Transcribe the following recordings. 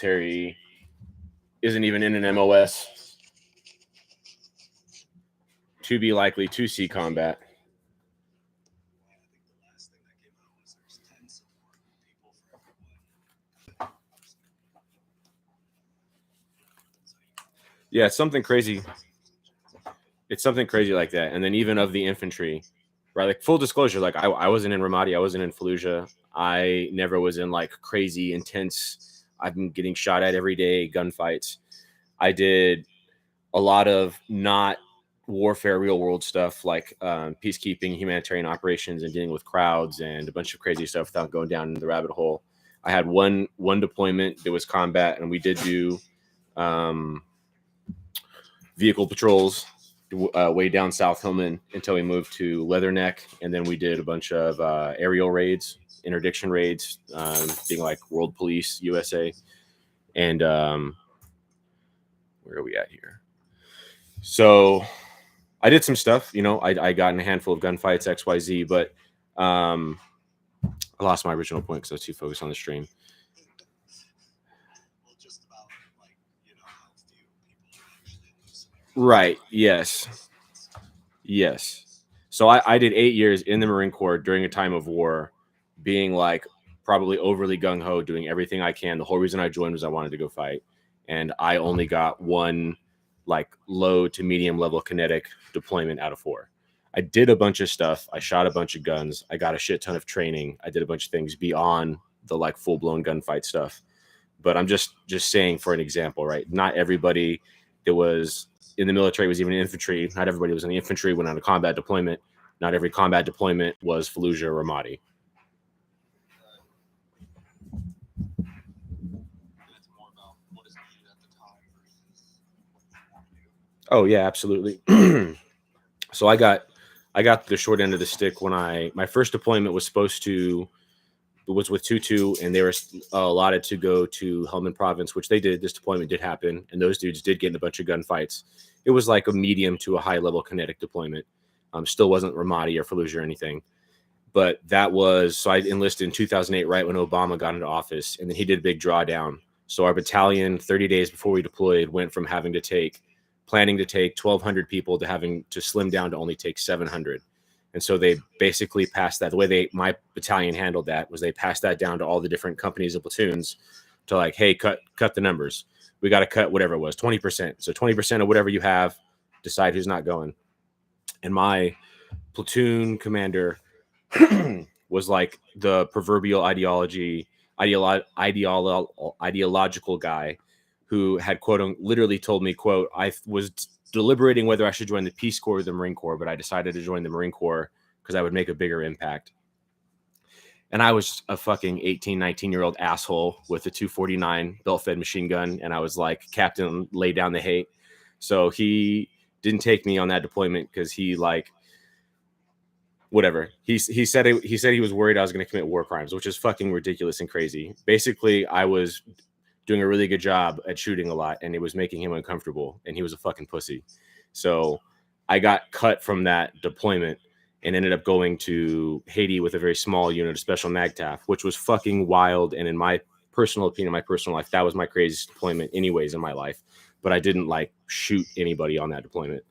military isn't even in an MOS. To be likely to see combat. Yeah, it's something crazy. It's something crazy like that. And then even of the infantry, right? Like full disclosure, like I wasn't in Ramadi, I wasn't in Fallujah. I never was in like crazy intense, I've been getting shot at every day gunfights. I did a lot of not warfare, real world stuff like peacekeeping, humanitarian operations, and dealing with crowds and a bunch of crazy stuff without going down into the rabbit hole. I had one deployment that was combat, and we did do vehicle patrols way down South Hillman until we moved to Leatherneck, and then we did a bunch of aerial raids, interdiction raids, being like World Police USA, and where are we at here? So I did some stuff, you know. I got in a handful of gunfights, XYZ, but I lost my original point because I was too focused on the stream. Right. Yes. Yes. So I did 8 years in the Marine Corps during a time of war, being like probably overly gung-ho, doing everything I can. The whole reason I joined was I wanted to go fight. And I only got one like low to medium level kinetic deployment out of 4. I did a bunch of stuff. I shot a bunch of guns. I got a shit ton of training. I did a bunch of things beyond the like full-blown gunfight stuff. But I'm just saying for an example, right? Not everybody that was in the military was even infantry. Not everybody was in the infantry, went on a combat deployment. Not every combat deployment was Fallujah or Ramadi. Oh yeah, absolutely. So I got the short end of the stick when my first deployment was with Tutu, and they were allotted to go to Helmand province, which they did. This deployment did happen, and those dudes did get in a bunch of gunfights. It was like a medium to a high level kinetic deployment. Still wasn't Ramadi or Fallujah or anything, but that was, so I enlisted in 2008, right when Obama got into office, and then he did a big drawdown. So our battalion, 30 days before we deployed, went from planning to take 1,200 people to having to slim down to only take 700. And so they basically passed that. The way my battalion handled that was they passed that down to all the different companies and platoons to like, hey, cut the numbers. We got to cut whatever it was, 20%. So 20% of whatever you have, decide who's not going. And my platoon commander was like the proverbial ideological guy who had, quote, literally told me, quote, I was deliberating whether I should join the Peace Corps or the Marine Corps, but I decided to join the Marine Corps because I would make a bigger impact. And I was a fucking 18, 19-year-old asshole with a 249 belt-fed machine gun, and I was like, Captain, lay down the hate. So he didn't take me on that deployment because he like, whatever. He said he was worried I was going to commit war crimes, which is fucking ridiculous and crazy. Basically, I was doing a really good job at shooting a lot, and it was making him uncomfortable, and he was a fucking pussy. So I got cut from that deployment and ended up going to Haiti with a very small unit of special MAGTF, which was fucking wild. And in my personal opinion, my personal life, that was my craziest deployment anyways in my life. But I didn't like shoot anybody on that deployment.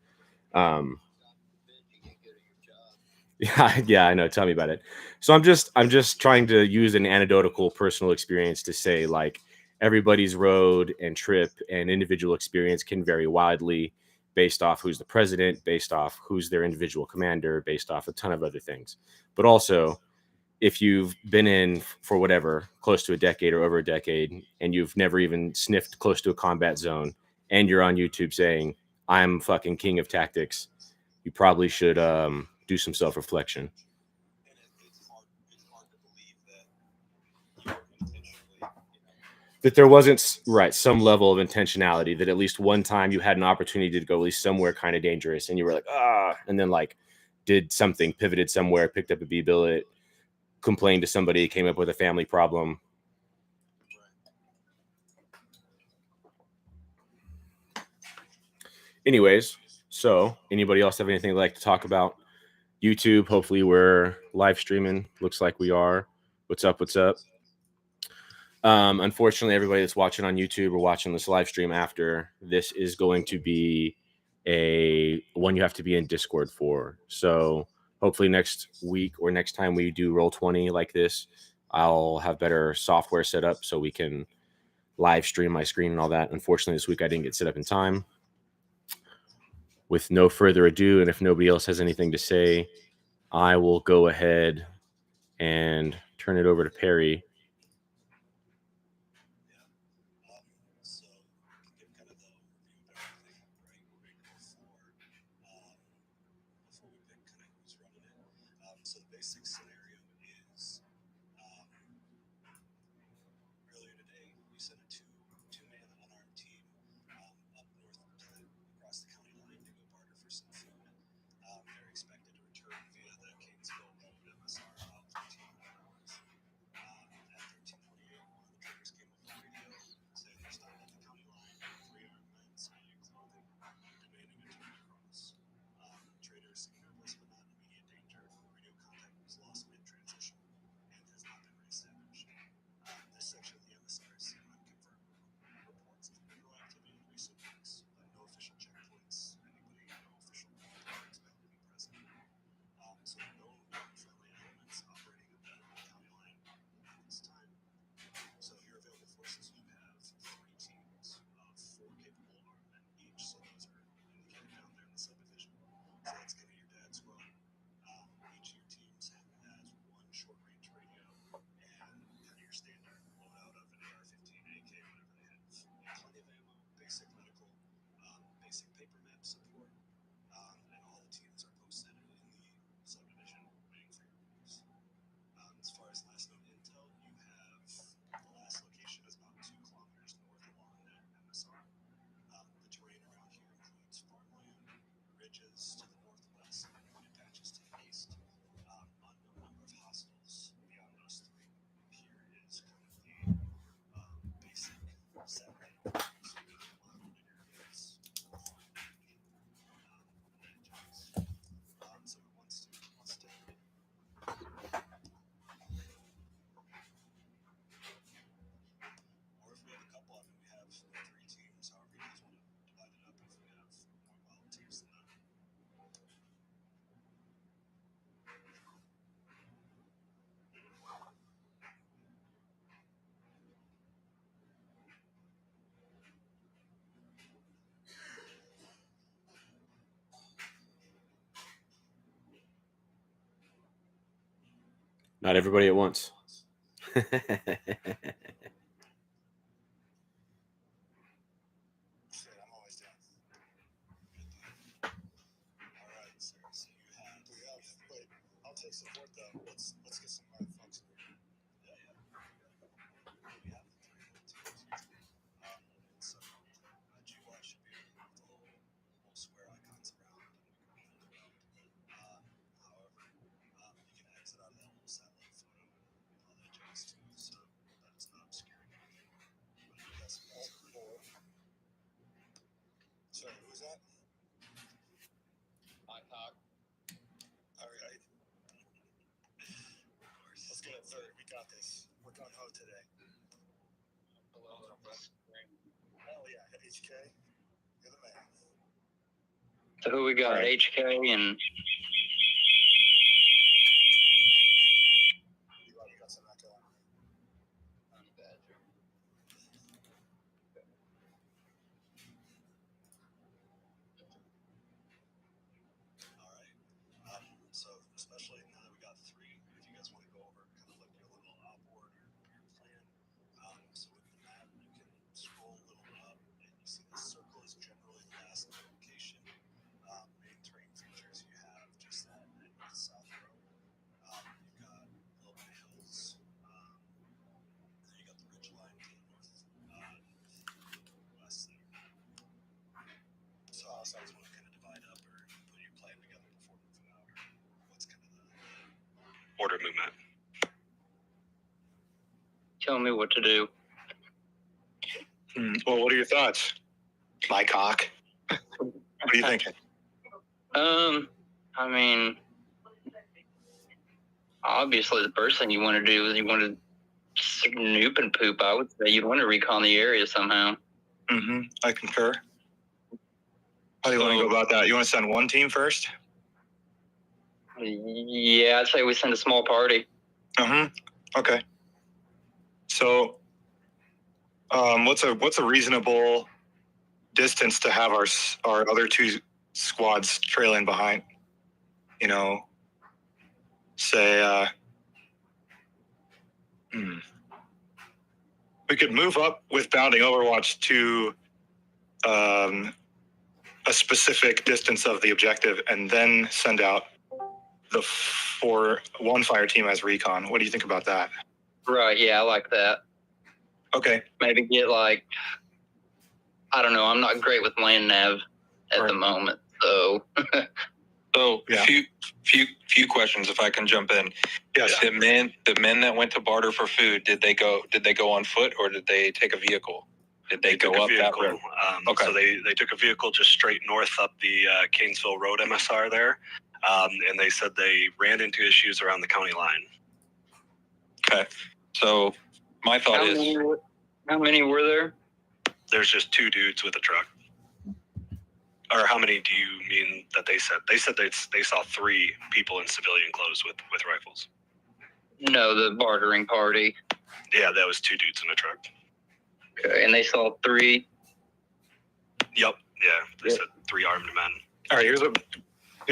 Yeah, I know. Tell me about it. So I'm just trying to use an anecdotal personal experience to say like everybody's road and trip and individual experience can vary widely based off who's the president, based off who's their individual commander, based off a ton of other things. But also, if you've been in for whatever, close to a decade or over a decade, and you've never even sniffed close to a combat zone, and you're on YouTube saying, I'm fucking king of tactics, you probably should do some self-reflection. That there wasn't some level of intentionality, that at least one time you had an opportunity to go at least somewhere kind of dangerous, and you were like, and then like did something, pivoted somewhere, picked up a B billet, complained to somebody, came up with a family problem. Anyways, so anybody else have anything they'd like to talk about? YouTube, hopefully we're live streaming. Looks like we are. What's up? Unfortunately, everybody that's watching on YouTube or watching this live stream after, this is going to be a one you have to be in Discord for. So hopefully next week or next time we do Roll20 like this, I'll have better software set up so we can live stream my screen and all that. Unfortunately, this week I didn't get set up in time. With no further ado, and if nobody else has anything to say, I will go ahead and turn it over to Perry. Earlier today, we sent a two-man unarmed team up north across the county line to go barter for some food. They're expected to return via the Cainsville Rd MSR about 15 hours. At 13:48, one of the traders came up on radio saying they're stopped at the county line, 3 armed men signing clothing, demanding a turn across. Traders seem nervous but not in immediate danger. Radio contact was lost mid-transition and has not been reestablished. This section of the MSR is unconfirmed reports of illegal activity in recent weeks, but no official checkpoints. Anybody, no official are expected to be present. So no friendly elements operating at the county line at this time. So your available forces, you have 3 teams of 4 capable armed men each. So those are indicated down there in the subdivision. So that's kind of your dad's squad. Each of your teams has 1 short-range radio and kind of your standard loadout of an AR-15, AK, whatever they have. Plenty of ammo, basic medical, basic paper map support, and all the teams are posted in the subdivision waiting for your moves. As far as last known intel, you have the last location is about 2 kilometers north along that MSR. The terrain around here includes farmland, ridges to the northwest, and wooded patches to the east. Unknown number of hostiles beyond those 3. Here is kind of the basic setting. So you have a lot of wooded areas, farmland, ledges. So it wants to or if we have a couple of them, we have 3 teams, however you guys want to divide it up if we have more volunteers than that. Not everybody at once. Shit, I'm always down. All right, sir. So you have. Wait, I'll take support though. Let's get some folks. Yeah. We have 3 teams. So GWOT should be able to move the whole square icons around, and we can move it around. However, you can exit out of that little satellite photo and all that jazz too, so that's not obscuring anything. But if you guys can sorry, who was that? All right. Let's get it third. We got this. We're going ho today. Hell yeah, HK. You're the man. So who we got? Right. HK and You got some echo. All right. So especially now that we got 3, if you guys want to go over kind of like your little op board or your plan. So with the map, you can scroll a little up, and you see the circle is generally the last location. Main terrain features you have just that north-south row. You've got a little bit of hills. Then you got the ridge line to the northwest there. So how else want to kind of divide up or put your plan together before moving out? What's kind of the order of movement? tell me what to do. Well, what are your thoughts? My cock. What are you thinking? I mean, obviously the first thing you want to do is you want to snoop and poop, I would say you'd want to recon the area somehow. Mm-hmm. I concur. How do you want to go about that? You want to send one team first? Yeah, I'd say we send a small party. Okay. So, what's a reasonable distance to have our other two squads trailing behind? You know, say, we could move up with bounding Overwatch to a specific distance of the objective, and then send out the one fire team as recon. What do you think about that? Right, yeah, I like that. Okay. Maybe get like, I don't know, I'm not great with land nav at the moment, so. So Yeah. few questions if I can jump in. Yes. The men that went to barter for food, did they go on foot or did they take a vehicle? Did they go up that road? Okay. So they took a vehicle just straight north up the Cainsville Road MSR there, and they said they ran into issues around the county line. Okay. So my thought How many were there? There's just 2 dudes with a truck. Or how many do you mean that they said? They said they saw 3 people in civilian clothes with rifles. No, the bartering party. Yeah, that was 2 dudes in a truck. Okay, and they saw 3. Yep. Yeah, they said 3 armed men. All right. Here's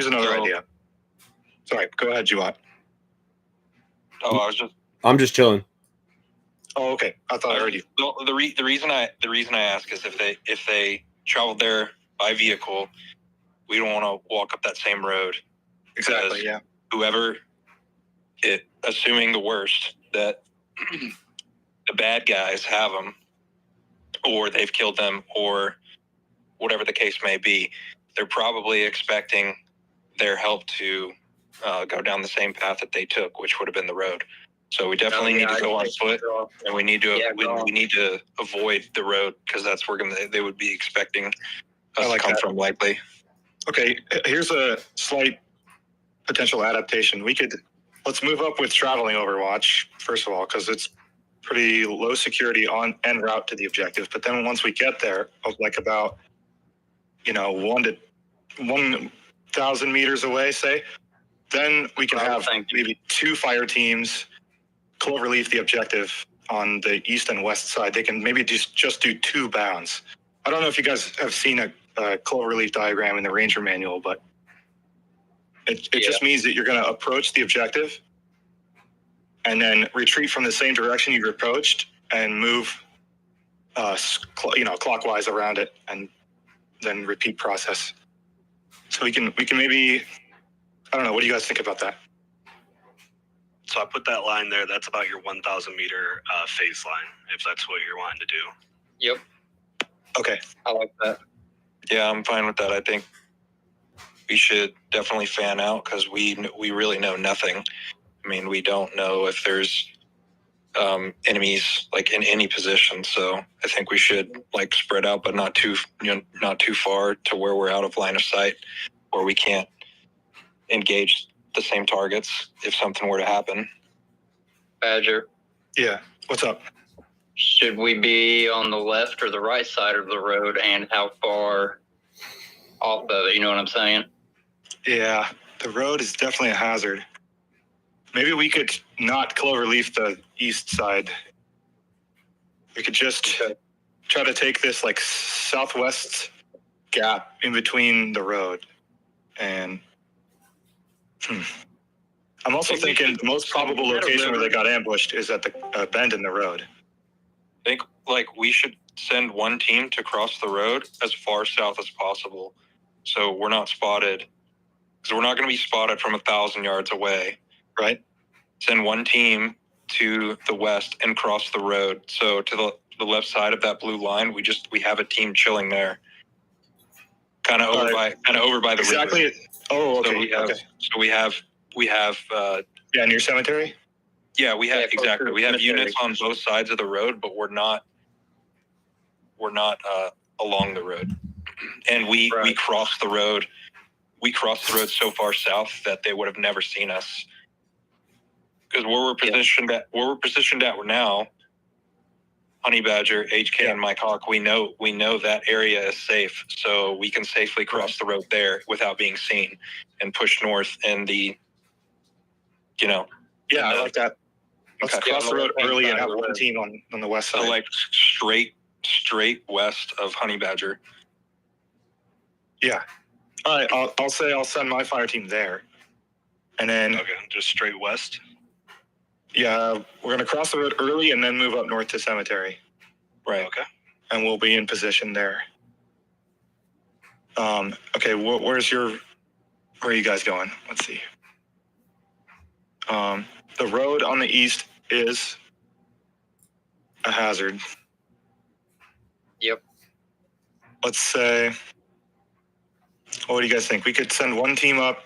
another idea. Sorry. Go ahead, GWOT. I'm just chilling. Oh, okay. I thought I heard you. Well, the reason I ask is if they traveled there by vehicle, we don't want to walk up that same road. Exactly. Yeah. Whoever, assuming the worst, that the bad guys have them, or they've killed them, or whatever the case may be, they're probably expecting their help to go down the same path that they took, which would have been the road. So we definitely need to go on foot, and we need to we need to avoid the road because that's where they would be expecting us to come from likely. Okay, here's a slight potential adaptation. Let's move up with traveling Overwatch first of all because it's pretty low security on en route to the objective. But then once we get there, like about 1,000 meters away, say, then we can have maybe 2 fire teams cloverleaf the objective on the east and west side. They can maybe just do 2 bounds. I don't know if you guys have seen a cloverleaf diagram in the Ranger manual, but it just means that you're going to approach the objective and then retreat from the same direction you've approached and move clockwise around it and then repeat process. So we can maybe, I don't know, what do you guys think about that? So I put that line there. That's about your 1,000 meter phase line, if that's what you're wanting to do. Yep. Okay. I like that. Yeah, I'm fine with that. I think we should definitely fan out because we really know nothing. I mean, we don't know if there's enemies like in any position. So I think we should like spread out, but not too far to where we're out of line of sight, or we can't engage the same targets if something were to happen. Badger. Yeah. What's up? Should we be on the left or the right side of the road, and how far off of it? You know what I'm saying? Yeah, the road is definitely a hazard. Maybe we could not cloverleaf the east side. We could just try to take this like southwest gap in between the road. And I'm also thinking the most probable location where they got ambushed is at the bend in the road. I think like we should send one team to cross the road as far south as possible, so we're not spotted. Because we're not going to be spotted from 1,000 yards away, right? Send one team to the west and cross the road. So to the left side of that blue line, we have a team chilling there, kind of over by the exactly. river. Oh, okay. So we have. Near cemetery. Yeah, we have exactly. We have units on both sides of the road, but we're not along the road, and we cross the road. We crossed the road so far south that they would have never seen us. Because where we're positioned at now, Honey Badger, HK, and Mike Hawk, we know that area is safe, so we can safely cross the road there without being seen and push north in the, Yeah, I like that. Let's cross the road early and have one team on the west side. So like straight west of Honey Badger. Yeah. All right, I'll say I'll send my fire team there. And then just straight west. Yeah, we're going to cross the road early and then move up north to cemetery. Right. Okay. And we'll be in position there. Okay, where are you guys going? Let's see. The road on the east is a hazard. Yep. Let's say, what do you guys think? We could send one team up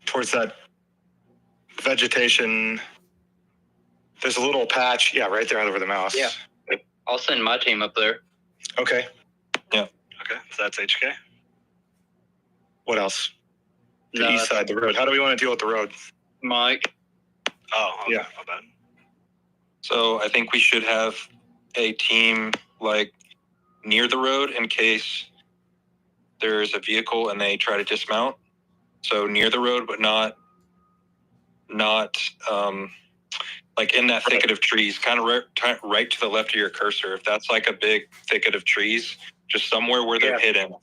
towards that vegetation. There's a little patch. Yeah, right there over the mouse. Yeah. I'll send my team up there. Okay. Okay, so that's HK. What else? The No, east side, the road. How do we want to deal with the road? Mike. Oh, okay. Yeah. My bad. So I think we should have a team like near the road in case there's a vehicle and they try to dismount. So near the road, but not like in that thicket of trees, kind of right to the left of your cursor. If that's like a big thicket of trees, just somewhere where they're hidden.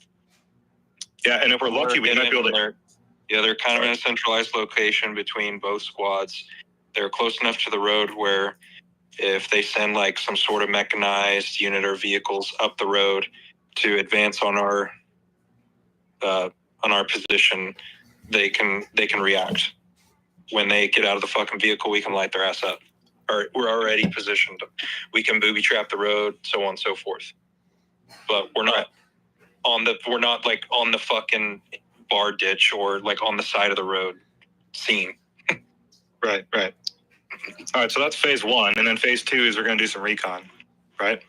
Yeah, and if we're lucky, we might be able to. They're kind of in a centralized location between both squads. They're close enough to the road where if they send like some sort of mechanized unit or vehicles up the road to advance on our position, they can react. When they get out of the fucking vehicle, we can light their ass up. Or we're already positioned. We can booby trap the road, so on and so forth. But we're not like on the fucking bar ditch or like on the side of the road scene. Right. All right, so that's phase one, and then phase two is we're going to do some recon, right?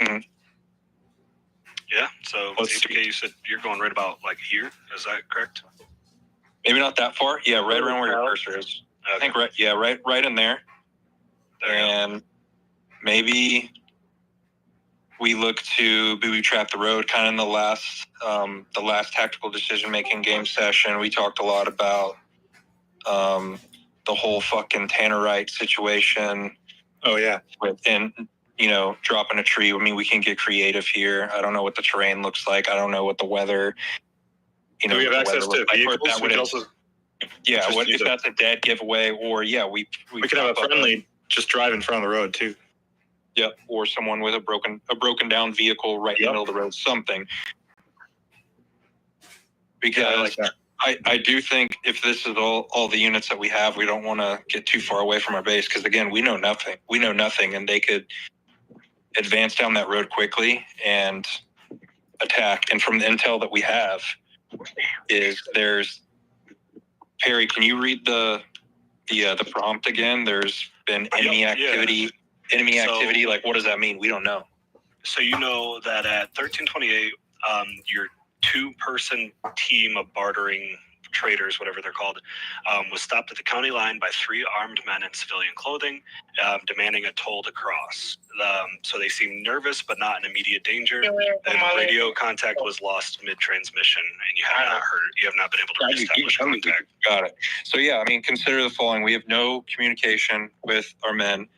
Mm-hmm. Yeah. So HK, you said you're going right about like here. Is that correct? Maybe not that far. Yeah, right around where your cursor is. I think right in there. And maybe we look to booby trap the road. Kind of in the last tactical decision making game session, we talked a lot about the whole fucking Tannerite situation. Oh yeah. And dropping a tree. I mean, we can get creative here. I don't know what the terrain looks like. I don't know what the weather. Do we have access to vehicles? If that's a dead giveaway, or we could have a friendly just drive in front of the road too. Yep, or someone with a broken down vehicle right in the middle of the road, something. Because I like that. I do think if this is all the units that we have, we don't want to get too far away from our base because again, we know nothing, and they could advance down that road quickly and attack. And from the intel that we have, there's Perry. Can you read the prompt again? There's been enemy activity. Yeah. Enemy activity. Like, what does that mean? We don't know. So you know that at 1328, your 2-person team of bartering traders, whatever they're called, was stopped at the county line by 3 armed men in civilian clothing, demanding a toll to cross. So they seemed nervous, but not in immediate danger. And radio contact was lost mid-transmission, and you have not been able to reestablish contact. Got it. So consider the following: we have no communication with our men.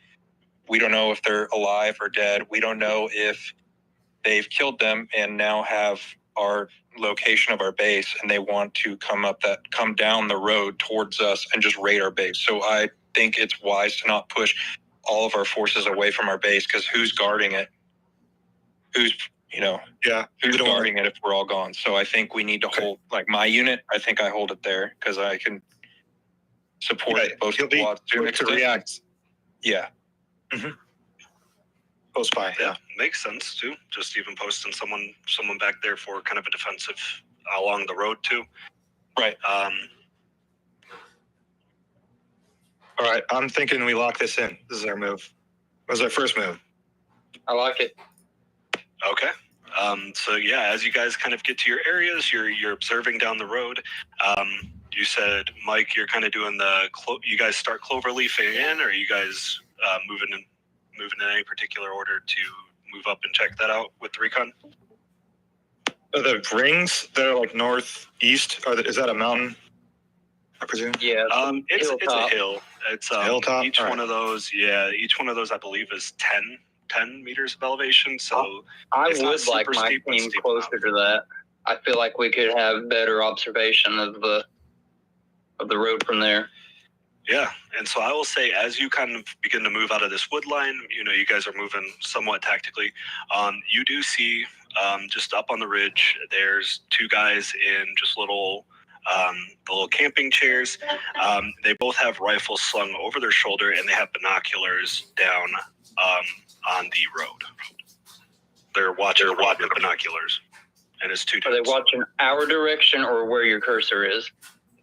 We don't know if they're alive or dead. We don't know if they've killed them and now have our location of our base, and they want to come down the road towards us and just raid our base. So I think it's wise to not push all of our forces away from our base, because who's guarding it? Who's guarding it if we're all gone? So I think we need to hold, like my unit, I think I hold it there because I can support both squads to react. Yeah. Mm-hmm. Close by. Yeah, makes sense too. Just even posting someone back there for kind of a defensive along the road too. Right. All right, I'm thinking we lock this in. This is our move. What was our first move? I like it. Okay. So as you guys kind of get to your areas, you're observing down the road. you said, Mike, you're kind of doing you guys start cloverleafing in, or are you guys moving in any particular order to move up and check that out with the recon? The rings that are like northeast, is that a mountain, I presume? Yeah. It's a hill. It's a hilltop? Each one of those, I believe, is 10 meters of elevation. So I it's not would like super my steep, but team steep closer enough. to that. I feel like we could have better observation of the road from there. Yeah, and so I will say, as you kind of begin to move out of this wood line, you guys are moving somewhat tactically. You do see just up on the ridge, there's two guys in just the little camping chairs. They both have rifles slung over their shoulder, and they have binoculars down on the road. They're watching with binoculars, and it's two dudes. Are they watching our direction or where your cursor is?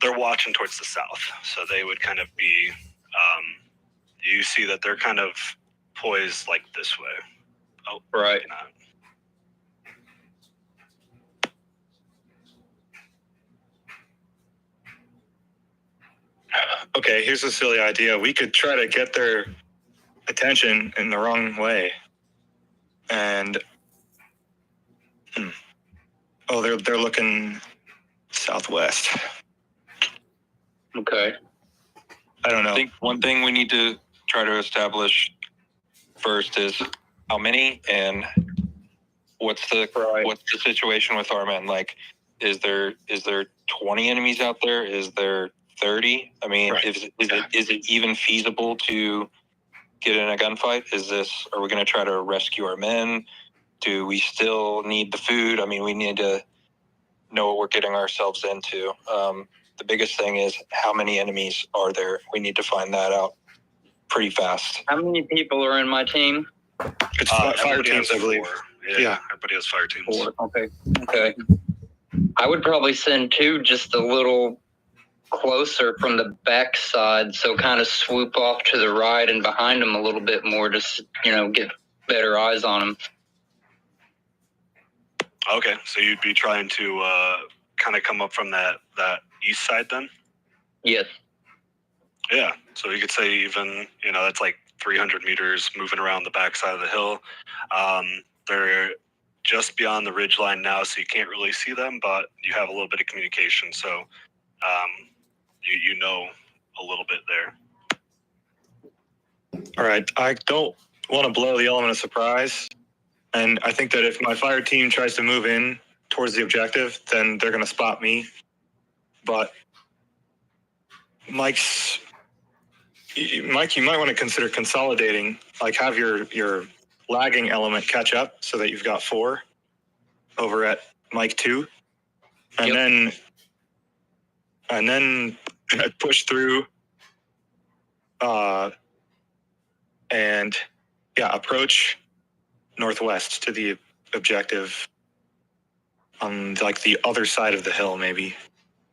They're watching towards the south, so they would kind of be. You see that they're kind of poised like this way. Oh, right. Maybe not. Okay, here's a silly idea. We could try to get their attention in the wrong way, and they're looking southwest. Okay. I don't know. I think one thing we need to try to establish first is how many and what's the situation with our men. Like, is there 20 enemies out there? Is there 30? I mean, Right. is it even feasible to get in a gunfight? Are we going to try to rescue our men? Do we still need the food? I mean, we need to know what we're getting ourselves into. The biggest thing is, how many enemies are there? We need to find that out pretty fast. How many people are in my team? It's fire teams, I believe. Yeah, everybody has fire teams. 4. Okay. I would probably send 2 just a little closer from the backside, so kind of swoop off to the right and behind them a little bit more, just get better eyes on them. Okay, so you'd be trying to kind of come up from that east side then? Yes. Yeah, so you could say even, that's like 300 meters moving around the backside of the hill. They're just beyond the ridge line now, so you can't really see them, but you have a little bit of communication, so you know a little bit there. All right, I don't want to blow the element of surprise, and I think that if my fire team tries to move in towards the objective, then they're going to spot me. But Mike, you might want to consider consolidating, like have your lagging element catch up so that you've got 4 over at Mike 2, and then push through and approach northwest to the objective on like the other side of the hill, maybe.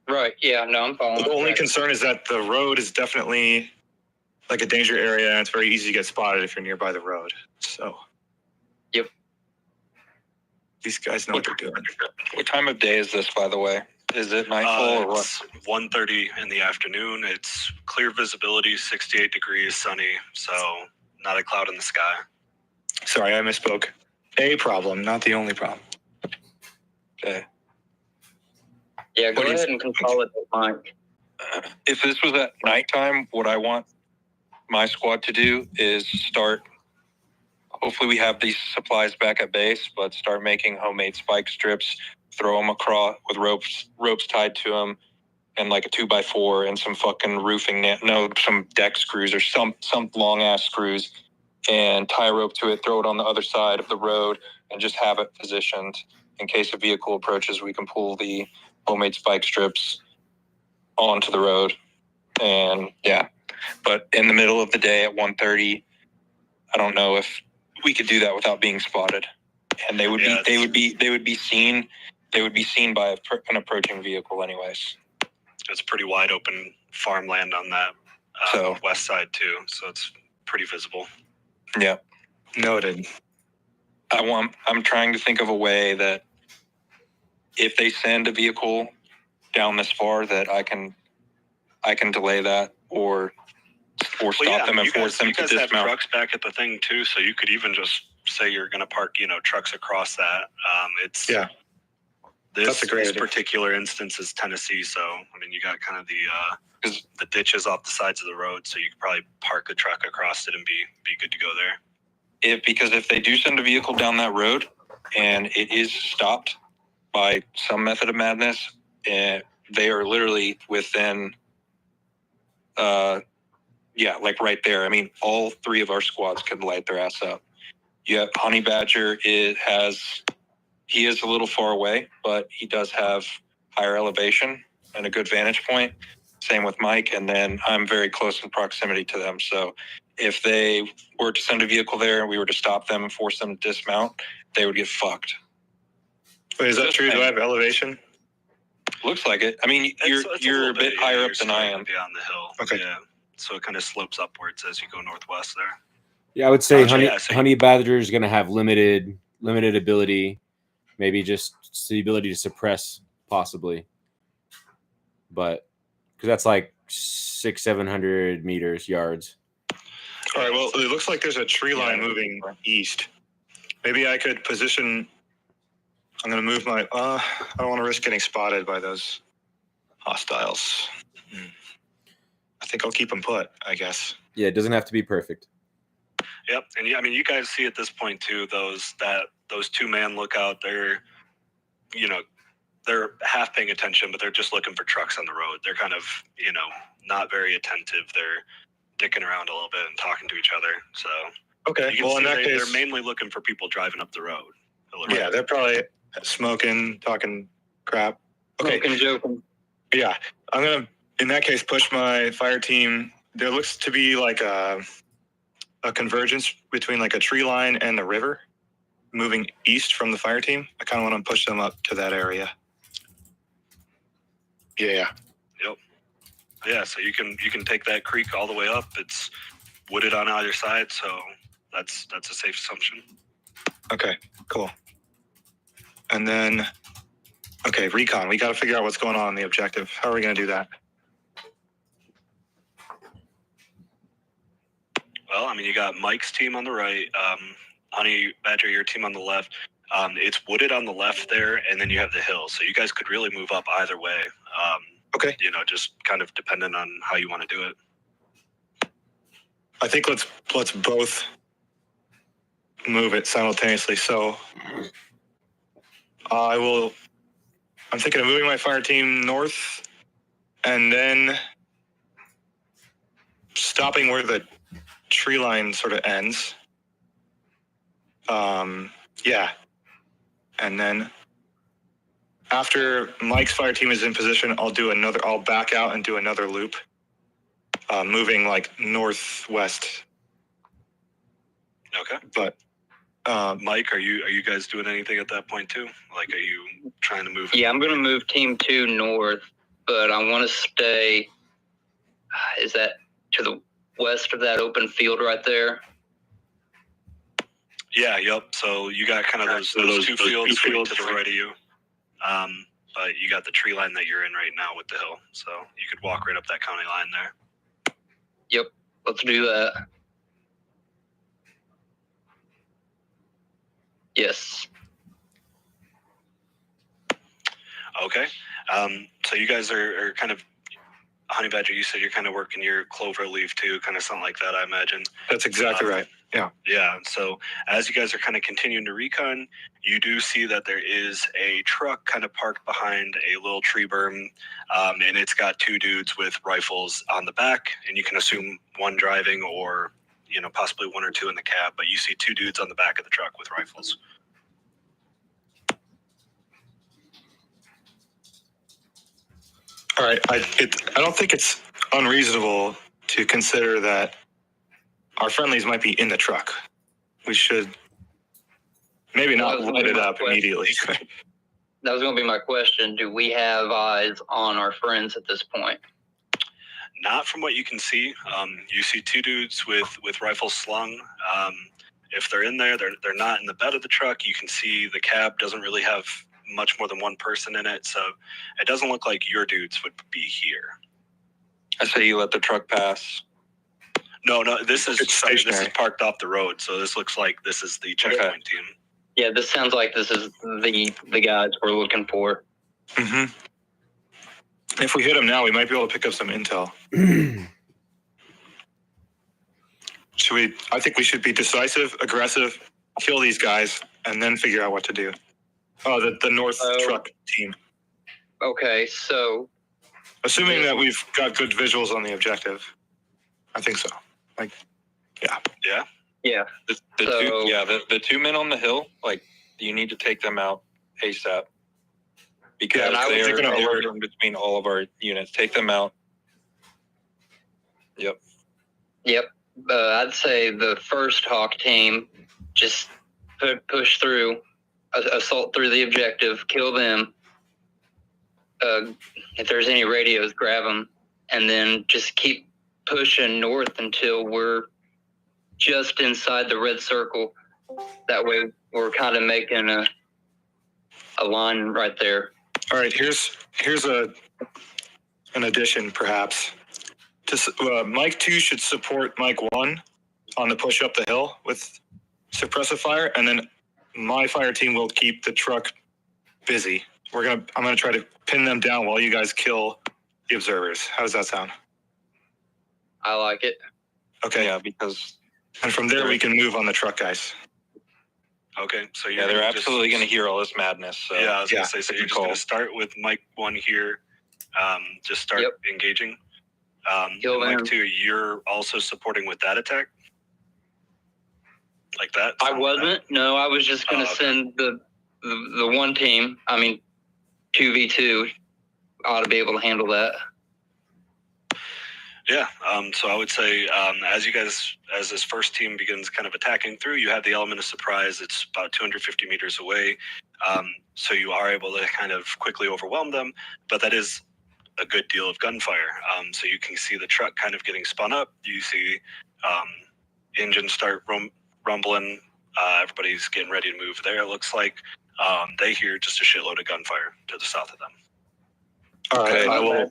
Right. Yeah. No, I'm following. The only concern is that the road is definitely like a danger area, and it's very easy to get spotted if you're nearby the road. So. Yep. These guys know what they're doing. What time of day is this, by the way? Is it nightfall or what? It's 1:30 in the afternoon. It's clear visibility, 68 degrees, sunny, so not a cloud in the sky. Sorry, I misspoke. A problem, not the only problem. Okay. Yeah, go ahead and consolidate, Mike. If this was at nighttime, what I want my squad to do is start. Hopefully we have these supplies back at base, but start making homemade spike strips, throw them across with ropes tied to them, and like a 2x4 and some fucking some deck screws or some long ass screws, and tie a rope to it, throw it on the other side of the road, and just have it positioned in case a vehicle approaches. We can pull the homemade spike strips onto the road, and but in the middle of the day at 1:30, I don't know if we could do that without being spotted, and they would be seen by an approaching vehicle anyways. It's pretty wide open farmland on that west side too, so it's pretty visible. Yeah, noted. I'm trying to think of a way that if they send a vehicle down this far, that I can I can delay that or stop them and force them to dismount. You guys have trucks back at the thing too, so you could even just say you're going to park, trucks across that. This particular instance is Tennessee, so I mean, you got kind of the ditches off the sides of the road, so you could probably park a truck across it and be good to go there. Because if they do send a vehicle down that road and it is stopped by some method of madness, they are literally within, like right there. I mean, all three of our squads could light their ass up. Yeah, Honey Badger he is a little far away, but he does have higher elevation and a good vantage point. Same with Mike, and then I'm very close in proximity to them. So if they were to send a vehicle there and we were to stop them and force them to dismount, they would get fucked. Wait, is that true? Do I have elevation? Looks like it. I mean, you're a bit higher up than I am. On the hill. Okay. Yeah. So it kind of slopes upwards as you go northwest there. Yeah, I would say Gotcha, Honey Badger is going to have limited ability, maybe just the ability to suppress, possibly. But because that's like 600-700 yards. All right. Well, it looks like there's a tree line moving east. Maybe I could position. I'm going to move my. I don't want to risk getting spotted by those hostiles. I think I'll keep them put, I guess. Yeah, it doesn't have to be perfect. Yep, and I mean, you guys see at this point too, those 2-man lookout. They're half paying attention, but they're just looking for trucks on the road. They're kind of, not very attentive. They're dicking around a little bit and talking to each other. So okay, well, in that case, they're mainly looking for people driving up the road. Yeah, they're probably smoking, talking crap. Okay, Smoking, joking. Yeah, I'm gonna, in that case, push my fire team. There looks to be like a convergence between like a tree line and the river, moving east from the fire team. I kind of want to push them up to that area. Yeah. Yep. Yeah, so you can take that creek all the way up. It's wooded on either side, so that's a safe assumption. Okay, cool. And then, okay, recon. We got to figure out what's going on in the objective. How are we going to do that? Well, I mean, you got Mike's team on the right, Honey Badger, your team on the left. It's wooded on the left there, and then you have the hill. So you guys could really move up either way. Okay. Just kind of dependent on how you want to do it. I think let's both move it simultaneously. So I'm thinking of moving my fire team north and then stopping where the tree line sort of ends. Yeah. And then after Mike's fire team is in position, I'll back out and do another loop, moving like northwest. Okay. But Mike, are you guys doing anything at that point too? Like, are you trying to move? Yeah, I'm going to move Team 2 north, but I want to stay. Is that to the west of that open field right there? Yeah, yep. So you got kind of those two fields to the right of you. But you got the tree line that you're in right now with the hill. So you could walk right up that county line there. Yep, let's do that. Yes. Okay. So you guys are kind of, Honey Badger, you said you're kind of working your clover leaf too, kind of something like that, I imagine. that's exactly right. Yeah. Yeah. So as you guys are kind of continuing to recon, you do see that there is a truck kind of parked behind a little tree berm, and it's got 2 dudes with rifles on the back, and you can assume one driving or, possibly 1 or 2 in the cab, but you see 2 dudes on the back of the truck with rifles. All right. I don't think it's unreasonable to consider that our friendlies might be in the truck. We should maybe not light it up immediately. That was going to be my question. Do we have eyes on our friends at this point? Not from what you can see. You see 2 dudes with rifles slung. If they're in there, they're not in the bed of the truck. You can see the cab doesn't really have much more than 1 person in it, so it doesn't look like your dudes would be here. I say you let the truck pass. No, this is stationary. parked off the road, so this looks like this is the checkpoint team. Yeah, this sounds like this is the guys we're looking for. Mm-hmm. If we hit them now, we might be able to pick up some intel. I think we should be decisive, aggressive, kill these guys, and then figure out what to do. Oh, the North truck team. Okay, so Assuming that we've got good visuals on the objective. I think so. yeah. The two men on the hill, like, you need to take them out ASAP. Because they're in between all of our units. Take them out. Yep. I'd say the first Hawk team just push through, assault through the objective, kill them. If there's any radios, grab them, and then just keep pushing north until we're just inside the red circle. That way we're kind of making a line right there. All right, here's an addition, perhaps. Mike 2 should support Mike 1 on the push up the hill with suppressive fire, and then my fire team will keep the truck busy. I'm gonna try to pin them down while you guys kill the observers. How does that sound? I like it. Okay. Yeah, because... And from there, we can move on the truck guys. Okay, so they're absolutely going to hear all this madness. So. Yeah, I was going to say, so you're just going to start with Mike 1 here, just start engaging. Mike 2, you're also supporting with that attack? Like that? I wasn't. No, I was just going to send the one team. 2v2 ought to be able to handle that. Yeah, so I would say as this first team begins kind of attacking through, you have the element of surprise. It's about 250 meters away, so you are able to kind of quickly overwhelm them, but that is a good deal of gunfire. So you can see the truck kind of getting spun up. You see engines start rumbling. Everybody's getting ready to move there, it looks like. They hear just a shitload of gunfire to the south of them. All right, Okay. I will...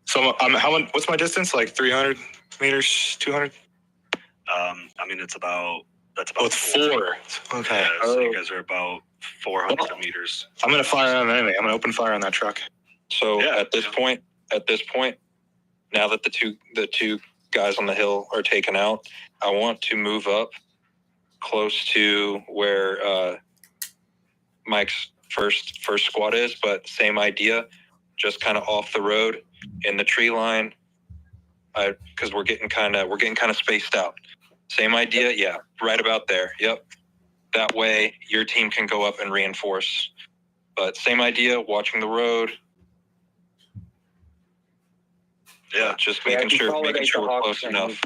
So what's my distance? Like 300 meters, 200? That's about it's 4. Okay. Yeah, so you guys are about 400 meters. I'm gonna fire on them anyway. I'm gonna open fire on that truck. So at this point, now that the two guys on the hill are taken out, I want to move up close to where Mike's first squad is, but same idea, just kind of off the road in the tree line, because we're getting kind of spaced out. Same idea, yeah, right about there. Yep. That way your team can go up and reinforce. But same idea, watching the road. Yeah, just making sure we're close enough.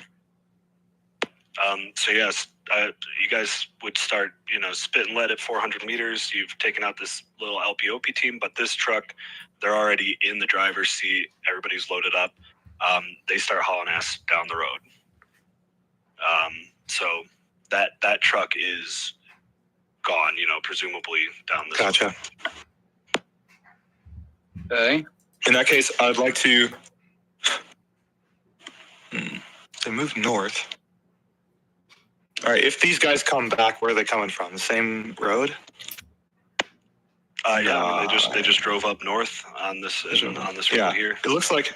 So yes, you guys would start, spit and let at 400 meters. You've taken out this little LPOP team, but this truck, they're already in the driver's seat. Everybody's loaded up. They start hauling ass down the road. So that truck is gone, presumably down this Gotcha. road. Okay. In that case, I'd like to... They moved north. All right, if these guys come back, where are they coming from? The same road? They just drove up north on this road here. It looks like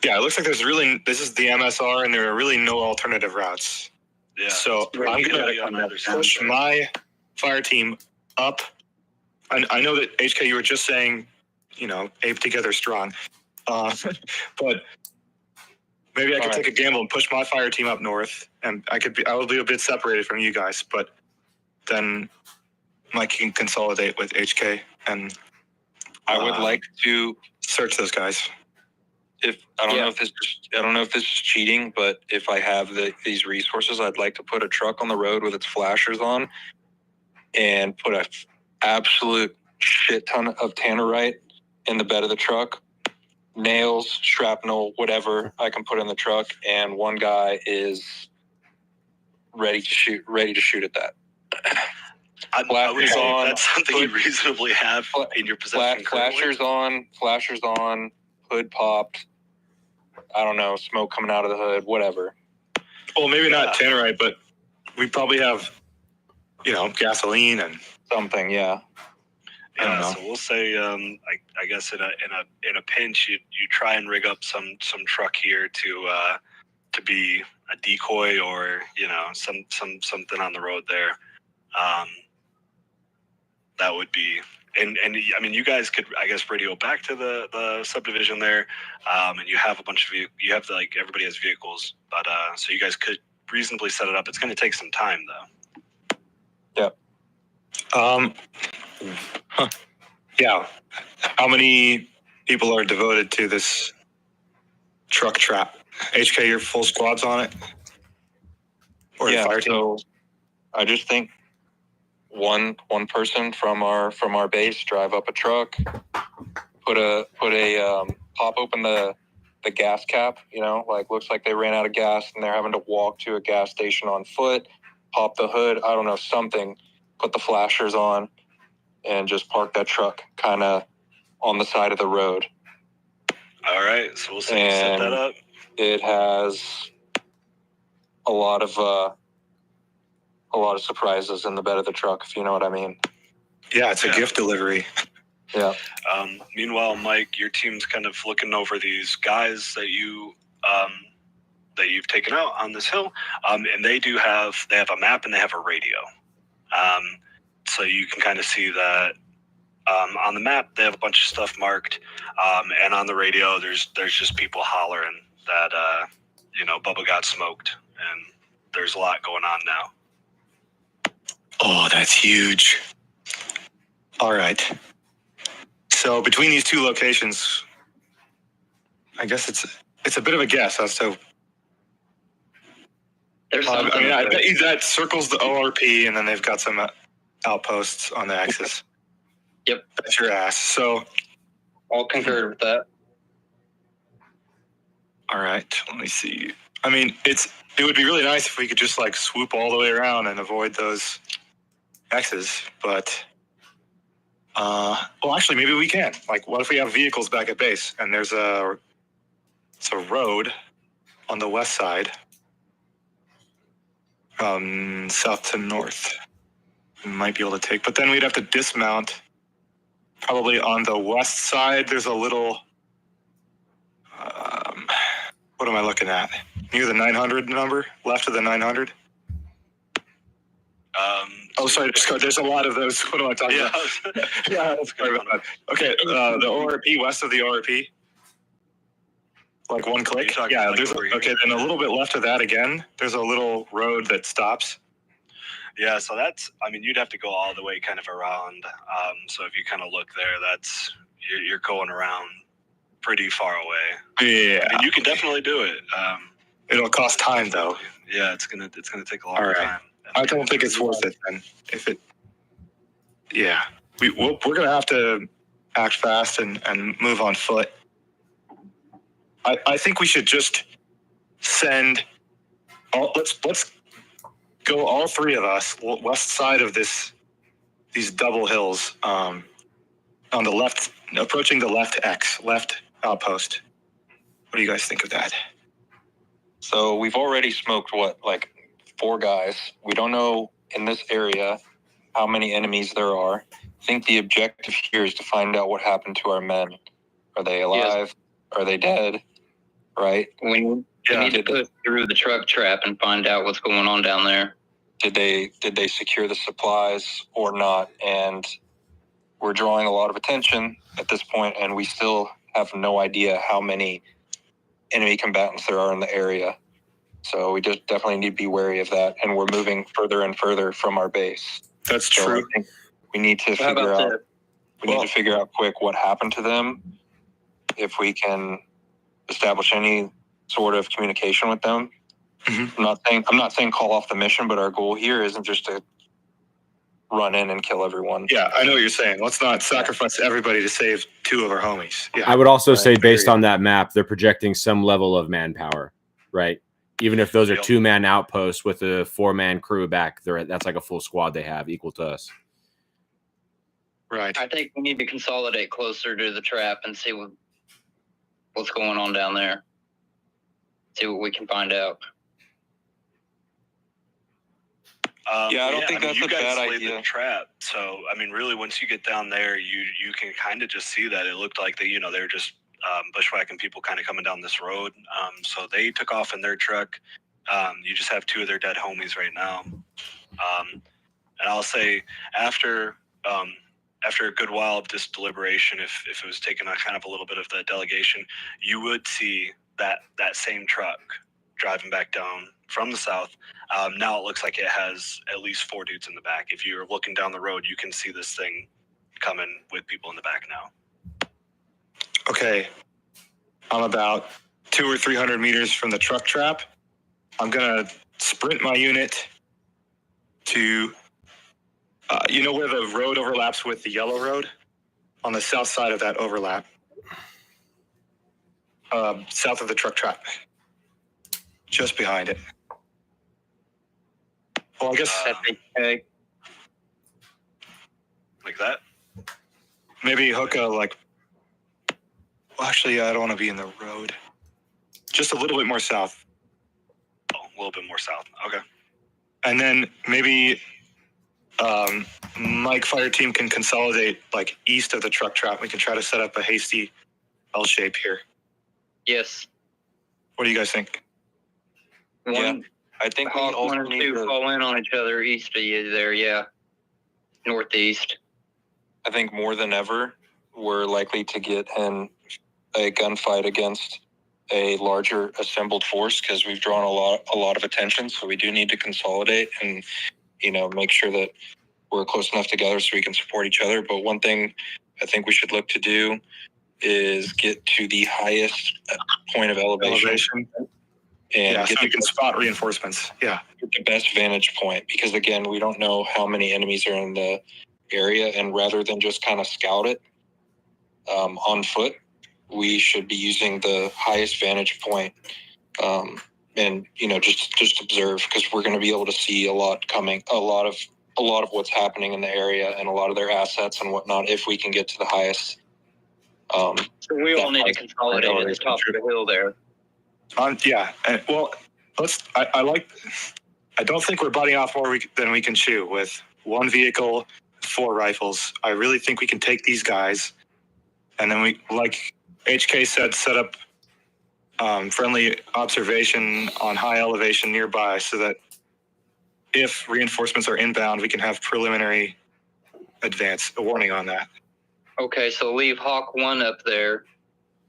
this is the MSR, and there are really no alternative routes. Yeah. So I'm gonna push my fire team up. I know that HK, you were just saying, ape together strong, but maybe I could take a gamble and push my fire team up north, and I will be a bit separated from you guys, but then Mike can consolidate with HK, and I would like to search those guys. I don't know if this is cheating, but if I have these resources, I'd like to put a truck on the road with its flashers on, and put a absolute shit ton of tannerite in the bed of the truck. Nails, shrapnel, whatever I can put in the truck, and one guy is ready to shoot at that. I would say that's something you reasonably have in your possession. Flashers on, hood popped, I don't know, smoke coming out of the hood, whatever. Well, maybe not tannerite, but we probably have, gasoline and something. Yeah. I don't know. So we'll say, I guess in a pinch, you try and rig up some truck here to be a decoy or something on the road there. That would be, and I mean, you guys could, I guess, radio back to the subdivision there, and you have a bunch of everybody has vehicles, but so you guys could reasonably set it up. It's going to take some time though. Yeah. How many people are devoted to this truck trap? HK, your full squad's on it? Or the fire team? So I just think one person from our base drive up a truck, pop open the gas cap, looks like they ran out of gas and they're having to walk to a gas station on foot, pop the hood, I don't know, something, put the flashers on, and just park that truck kind of on the side of the road. All right, so we'll set that up. It has a lot of surprises in the bed of the truck, if you know what I mean. Yeah, it's a gift delivery. Yeah. Meanwhile, Mike, your team's kind of looking over these guys that you've taken out on this hill, and they have a map and they have a radio. So you can kind of see that on the map they have a bunch of stuff marked, and on the radio there's just people hollering that Bubba got smoked, and there's a lot going on now. Oh, that's huge. All right. So between these two locations, I guess it's a bit of a guess as to. There's I bet you that circles the ORP, and then they've got some outposts on the axis. Yep. That's your ass. So. All concurred with that. All right. Let me see. I mean, it would be really nice if we could just swoop all the way around and avoid those X's, but. Well, actually, maybe we can. What if we have vehicles back at base and it's a road on the west side, south to north. We might be able to take, but then we'd have to dismount. Probably on the west side, there's a little. What am I looking at? Near the 900 number, left of the 900. Sorry. There's a lot of those. What am I talking about? Yeah, that's good. Okay, the ORP, west of the ORP. One click. Yeah, then a little bit left of that again, there's a little road that stops. Yeah, so you'd have to go all the way kind of around. So if you kind of look there, you're going around pretty far away. Yeah. You can definitely do it. It'll cost time though. Yeah, it's gonna take a long time. I don't think it's worth it then. We're gonna have to act fast and move on foot. I think we should just send. Let's go, all three of us, west side of these double hills, on the left, approaching the left outpost. What do you guys think of that? So we've already smoked 4 guys. We don't know in this area how many enemies there are. I think the objective here is to find out what happened to our men. Are they alive? Yes. Are they dead? Right? We need to go through the truck trap and find out what's going on down there. Did they secure the supplies or not? And we're drawing a lot of attention at this point, and we still have no idea how many enemy combatants there are in the area. So we just definitely need to be wary of that, and we're moving further and further from our base. That's true. I think we need to figure out. We need to figure out quick what happened to them. If we can establish any sort of communication with them. Mm-hmm. I'm not saying call off the mission, but our goal here isn't just to run in and kill everyone. Yeah, I know what you're saying. Let's not sacrifice everybody to save 2 of our homies. Yeah. I would also say, based on that map, they're projecting some level of manpower, right? Even if those are 2-man outposts with a 4-man crew back, that's like a full squad they have, equal to us. Right. I think we need to consolidate closer to the trap and see what's going on down there. See what we can find out. Yeah, I don't think that's you a guys bad laid idea. the trap. So, I mean, really, once you get down there, you can kind of just see that it looked like they're just bushwhacking people kind of coming down this road. So they took off in their truck. You just have 2 of their dead homies right now. And I'll say after a good while of this deliberation, if it was taking a kind of a little bit of the delegation, you would see that same truck driving back down from the south. Now it looks like it has at least 4 dudes in the back. If you're looking down the road, you can see this thing coming with people in the back now. Okay. I'm about 200 or 300 meters from the truck trap. I'm going to sprint my unit to, you know where the road overlaps with the yellow road? On the south side of that overlap. South of the truck trap. Just behind it. Well, I guess Okay. Like that? maybe hook a, like... Well, actually, I don't want to be in the road. Just a little bit more south. Oh, a little bit more south. Okay. And then maybe Mike Fire Team can consolidate like east of the truck trap. We can try to set up a hasty L shape here. Yes. What do you guys think? One, I think we Hawk also 1 and need 2 to, fall in on each other east of you there, yeah. Northeast. I think more than ever, we're likely to get in a gunfight against a larger assembled force because we've drawn a lot of attention. So we do need to consolidate and, make sure that we're close enough together so we can support each other. But one thing I think we should look to do is get to the highest point of elevation. And So get we can spot reinforcements. Yeah. the best vantage point, because again, we don't know how many enemies are in the area, and rather than just kind of scout it on foot, we should be using the highest vantage point, and just observe, because we're going to be able to see a lot of what's happening in the area and a lot of their assets and whatnot if we can get to the highest. So we all need to consolidate at the top of the hill there. Yeah. Well, I don't think we're biting off more than we can chew with 1 vehicle, 4 rifles. I really think we can take these guys, and then we, like HK said, set up friendly observation on high elevation nearby so that if reinforcements are inbound, we can have preliminary a warning on that. Okay, so leave Hawk 1 up there,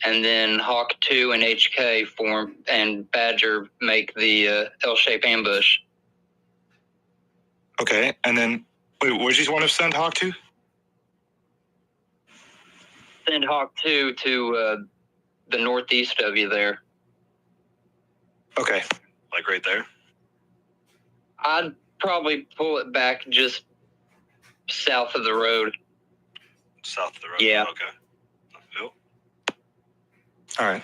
and then Hawk 2 and HK form, and Badger make the L-shaped ambush. Okay, and then, wait, where'd you want to send Hawk to? Send Hawk 2 to the northeast of you there. Okay. Like right there? I'd probably pull it back just south of the road. South of the road? Yeah. Okay. Yep. All right.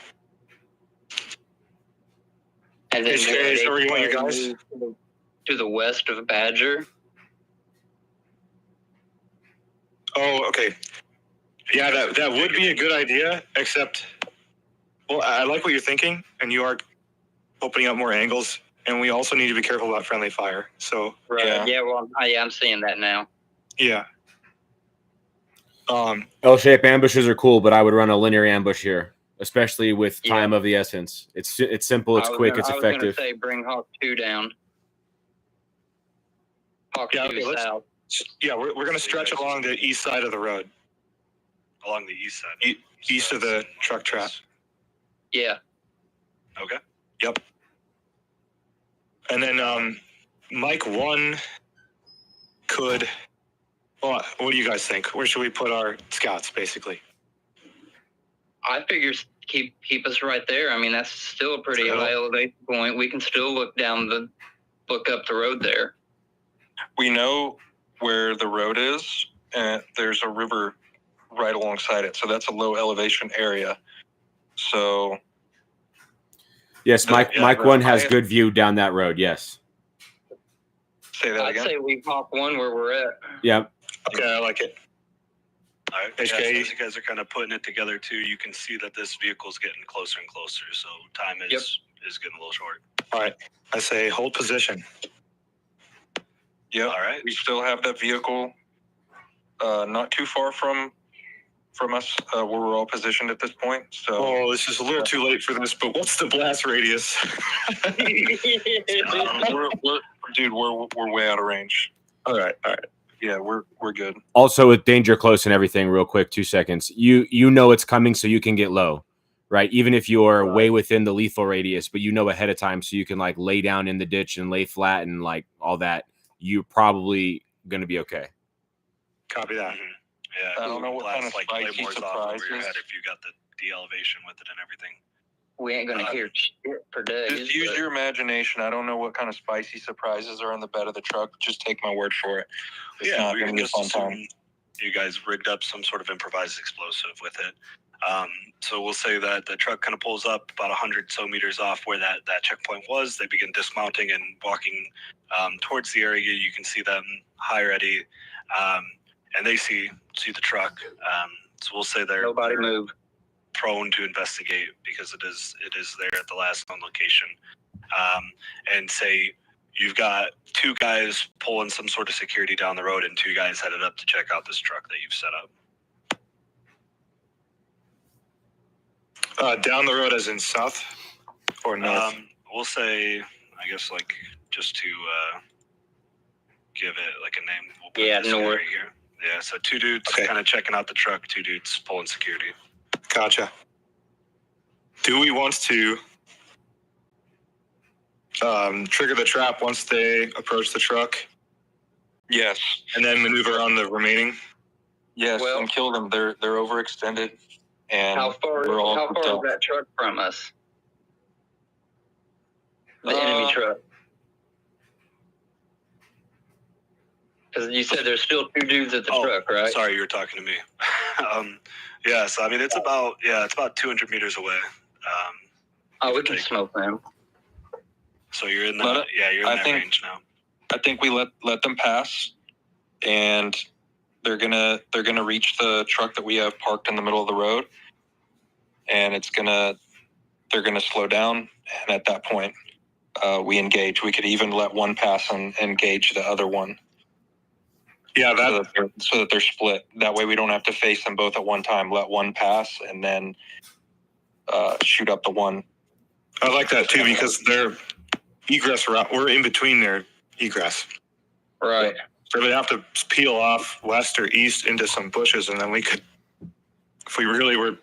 And then HK, is that where you want your guys? move to the west of Badger. Oh, okay. Yeah, that would be a good idea, except, well, I like what you're thinking, and you are opening up more angles, and we also need to be careful about friendly fire. So, Right. Yeah, well, I'm seeing that now. yeah. L-shaped ambushes are cool, but I would run a linear ambush here, especially with time of the essence. It's simple, it's quick, it's effective. I was going to say bring Hawk 2 down. Hawk 2 south. Yeah, we're going to stretch along the east side of the road. Along the east side? East of the truck trap. Yeah. Okay. Yep. And then Mike 1 could... Well, what do you guys think? Where should we put our scouts, basically? I figure keep us right there. I mean, that's still a pretty high elevation point. We can still look up the road there. We know where the road is, and there's a river right alongside it. So that's a low elevation area. So yes, Mike 1 has good view down that road. Yes. Say that again. I'd say leave Hawk 1 where we're at. Yeah. Okay, I like it. All right. HK. Yeah, so as you guys are kind of putting it together too, you can see that this vehicle is getting closer and closer. So time is is getting a little short. All right. I say hold position. Yeah. All right. We still have that vehicle not too far from us where we're all positioned at this point. So Oh, this is a little too late for this, but what's the blast radius? we're way out of range. All right. Yeah, we're good. Also, with danger close and everything, real quick, 2 seconds. You know it's coming, so you can get low, right? Even if you're way within the lethal radius, but you know ahead of time, so you can like lay down in the ditch and lay flat and like all that. You're probably gonna be okay. Copy that. Mm-hmm. Yeah, I don't know what kind of like spicy Claymore's off over your surprises. head if you got the de-elevation with it and everything. We ain't gonna hear shit for days. Just use your imagination. I don't know what kind of spicy surprises are in the bed of the truck. Just take my word for it. It's Yeah, not we gonna can be a just fun time. assume you guys rigged up some sort of improvised explosive with it. So we'll say that the truck kind of pulls up about 100 so meters off where that checkpoint was. They begin dismounting and walking towards the area. You can see them high ready, and they see the truck. So we'll say they're move. prone to investigate because it is there at the last known location. And say you've got 2 guys pulling some sort of security down the road and 2 guys headed up to check out this truck that you've set up. Down the road as in south or north? We'll say, I guess, like, just to give it like a name. We'll put this north. right here. Yeah, so 2 dudes Okay. kind of checking out the truck, 2 dudes pulling security. Gotcha. Do we want to trigger the trap once they approach the truck Yes. and then maneuver on the remaining? Yes, Well- and kill them. They're overextended, and How far we're all is hooked up. that truck from us? The enemy truck. Because you said there's still 2 dudes at the truck, right? Sorry, you were talking to me. Yeah, so I mean it's about 200 meters away. We can smoke them. So you're in Let the it- you're in I that think- range now. I think we let them pass, and they're gonna reach the truck that we have parked in the middle of the road, and they're gonna slow down, and at that point, we engage. We could even let one pass and engage the other one. Yeah, So that they're split. That way we don't have to face them both at one time. Let one pass and then shoot up the one. I like that too because their egress route, we're in between their egress. Right. So they have to peel off west or east into some bushes, and then we could, if we really were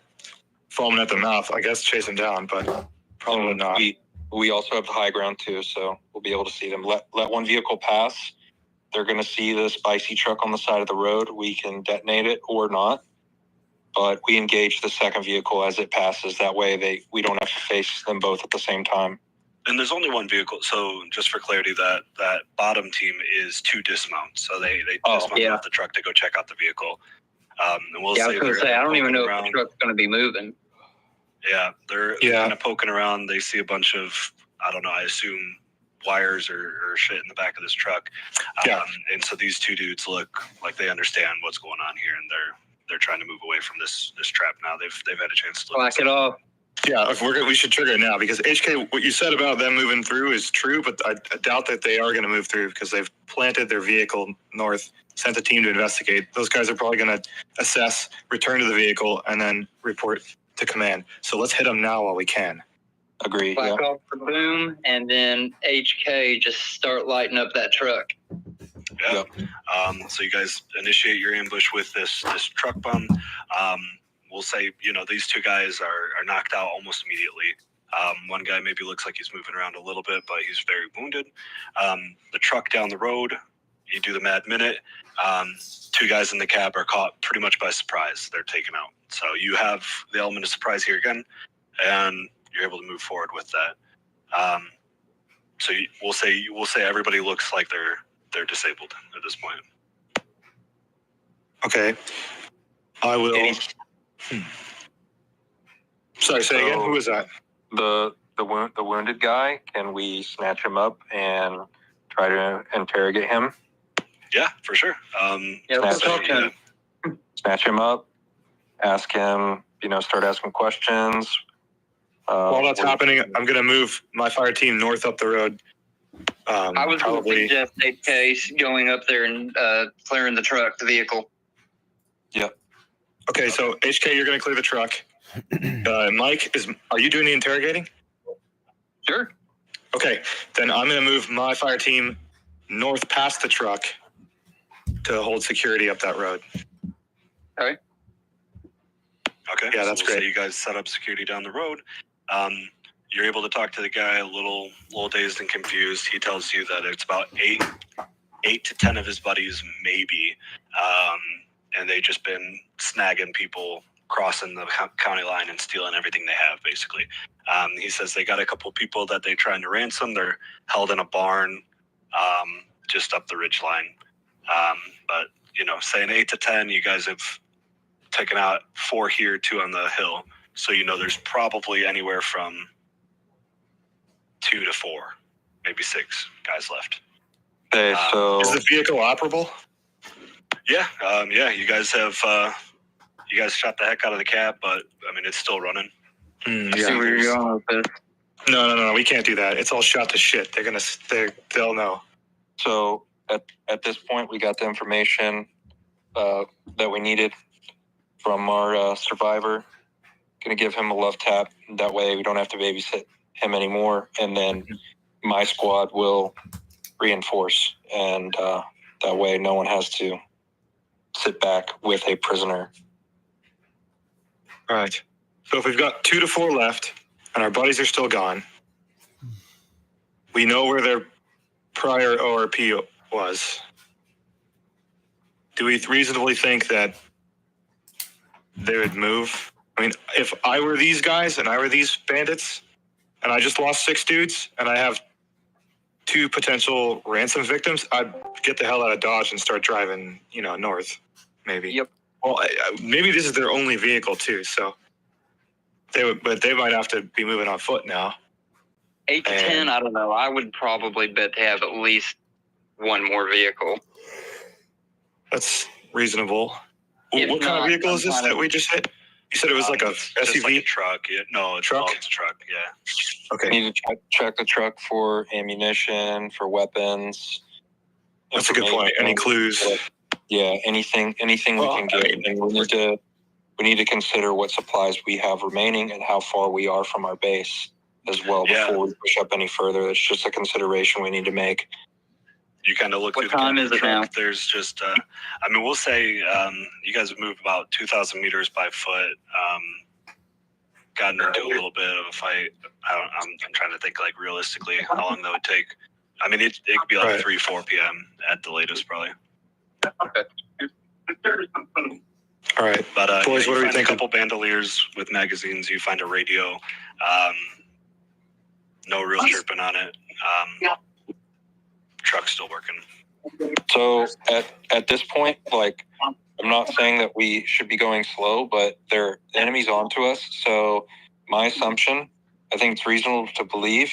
foaming at the mouth, I guess chase them down, but probably not. We also have the high ground too, so we'll be able to see them. Let one vehicle pass. They're going to see the spicy truck on the side of the road. We can detonate it or not, but we engage the second vehicle as it passes. That way we don't have to face them both at the same time. And there's only one vehicle, so just for clarity, that bottom team is 2 dismounts. So they dismount off the truck to go check out the vehicle. And we'll I was going to say, I don't even know around. if the truck's going to be moving. Yeah, they're kind of poking around. They see a bunch of, I don't know, I assume wires or shit in the back of this truck. And so these 2 dudes look like they understand what's going on here, and they're trying to move away from this trap now. They've had a chance to look. Black it off. Yeah, if we should trigger it now because HK, what you said about them moving through is true, but I doubt that they are going to move through because they've planted their vehicle north, sent a team to investigate. Those guys are probably going to assess, return to the vehicle, and then report to command. So let's hit them now while we can. Agree. Black off the boom, and then HK just start lighting up that truck. Yeah. So you guys initiate your ambush with this truck bomb. We'll say, these 2 guys are knocked out almost immediately. One guy maybe looks like he's moving around a little bit, but he's very wounded. The truck down the road, you do the mad minute. 2 guys in the cab are caught pretty much by surprise. They're taken out. So you have the element of surprise here again, and you're able to move forward with that. So we'll say everybody looks like they're disabled at this point. Okay. I will. Sorry, say again. Who was that? The wounded guy. Can we snatch him up and try to interrogate him? Yeah, for sure. Let's talk to him. Snatch him up. Ask him. Start asking questions. While that's happening, I'm going to move my fire team north up the road. I was going to Probably. suggest a case going up there and clearing the truck, the vehicle. Okay, so HK, you're going to clear the truck. Mike, are you doing the interrogating? Sure. Okay, then I'm going to move my fire team north past the truck to hold security up that road. Okay. Yeah, so that's we'll say great. you guys set up security down the road. You're able to talk to the guy a little dazed and confused. He tells you that it's about eight to 10 of his buddies, maybe, and they've just been snagging people crossing the county line and stealing everything they have, basically. He says they got a couple people that they're trying to ransom. They're held in a barn just up the ridge line. But, saying 8 to 10, you guys have taken out 4 here, 2 on the hill. So, there's probably anywhere from 2 to 4, maybe 6 guys left. Okay, so Is the vehicle operable? Yeah, you guys have, you guys shot the heck out of the cab, but, it's still running. I see where you're going with this. No, we can't do that. It's all shot to shit. They'll know. So at this point, we got the information that we needed from our survivor. Going to give him a love tap. That way we don't have to babysit him anymore. And then my squad will reinforce. And that way no one has to sit back with a prisoner. All right. So if we've got 2 to 4 left and our buddies are still gone, we know where their prior ORP was. Do we reasonably think that they would move? If I were these guys and I were these bandits and I just lost 6 dudes and I have 2 potential ransom victims, I'd get the hell out of Dodge and start driving, north, maybe. Yep. Well, maybe this is their only vehicle too, so they might have to be moving on foot now. 8 to 10, I don't know. I would probably bet they have at least one more vehicle. That's reasonable. If What kind of not, vehicle is this some kind that we just hit? You said it was like a It's just SUV? like a truck. Yeah, no, it's Truck? a truck, yeah. Okay, We need to check the truck for ammunition, for weapons. that's a good point. Any clues? Yeah, anything we can get. And we need to consider what supplies we have remaining and how far we are from our base as well before we push up any further. It's just a consideration we need to make. You kind of look What through time the is it truck. now? There's just, we'll say you guys have moved about 2,000 meters by foot. Gotten into a little bit of a fight. I'm trying to think realistically how long that would take. It could be Right. 3, 4 p.m. at the latest, probably. All right. But Boys, what do we find think? a couple bandoliers with magazines. You find a radio. No real chirping on it. Truck's still working. So at this point, I'm not saying that we should be going slow, but the enemy's onto us. So my assumption, I think it's reasonable to believe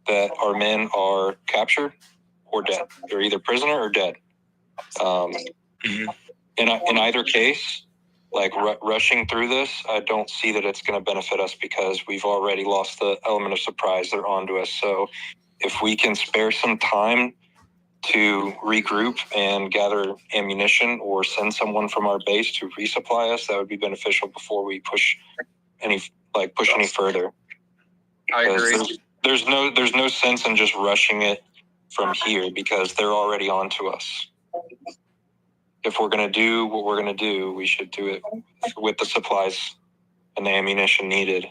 that our men are captured or dead. They're either prisoner or dead. In either case, rushing through this, I don't see that it's going to benefit us because we've already lost the element of surprise. They're onto us. So if we can spare some time to regroup and gather ammunition or send someone from our base to resupply us, that would be beneficial before we push any further. I agree. There's no sense in just rushing it from here because they're already onto us. If we're going to do what we're going to do, we should do it with the supplies and the ammunition needed.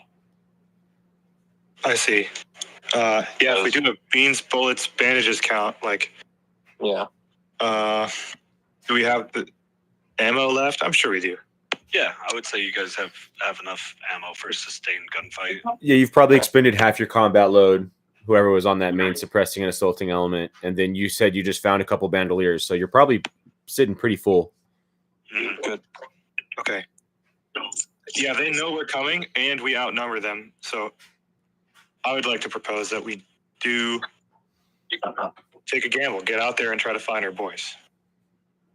I see. If we do a beans, bullets, bandages count, Yeah. do we have the ammo left? I'm sure we do. Yeah, I would say you guys have enough ammo for a sustained gunfight. Yeah, you've probably expended half your combat load, whoever was on that main suppressing and assaulting element. And then you said you just found a couple bandoliers. So you're probably sitting pretty full. Good. Okay. Yeah, they know we're coming and we outnumber them. So I would like to propose that we do take a gamble, get out there and try to find our boys.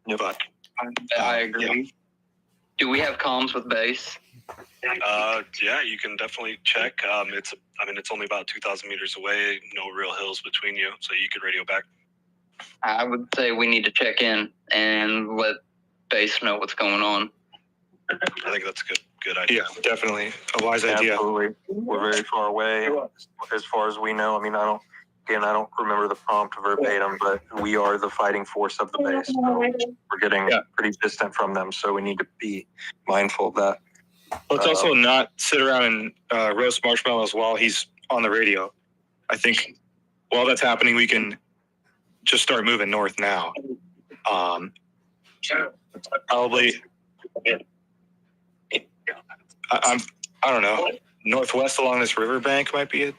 Yep. But I agree. Yeah. Do we have comms with base? Yeah, you can definitely check. It's only about 2,000 meters away. No real hills between you, so you could radio back. I would say we need to check in and let base know what's going on. I think that's a good idea. Yeah, definitely a wise idea. Absolutely. We're very far away as far as we know. I mean, I don't remember the prompt verbatim, but we are the fighting force of the base. So we're getting pretty distant from them, so we need to be mindful of that. Let's also not sit around and roast marshmallows while he's on the radio. I think while that's happening, we can just start moving north now. Probably, I don't know. Northwest along this riverbank might be a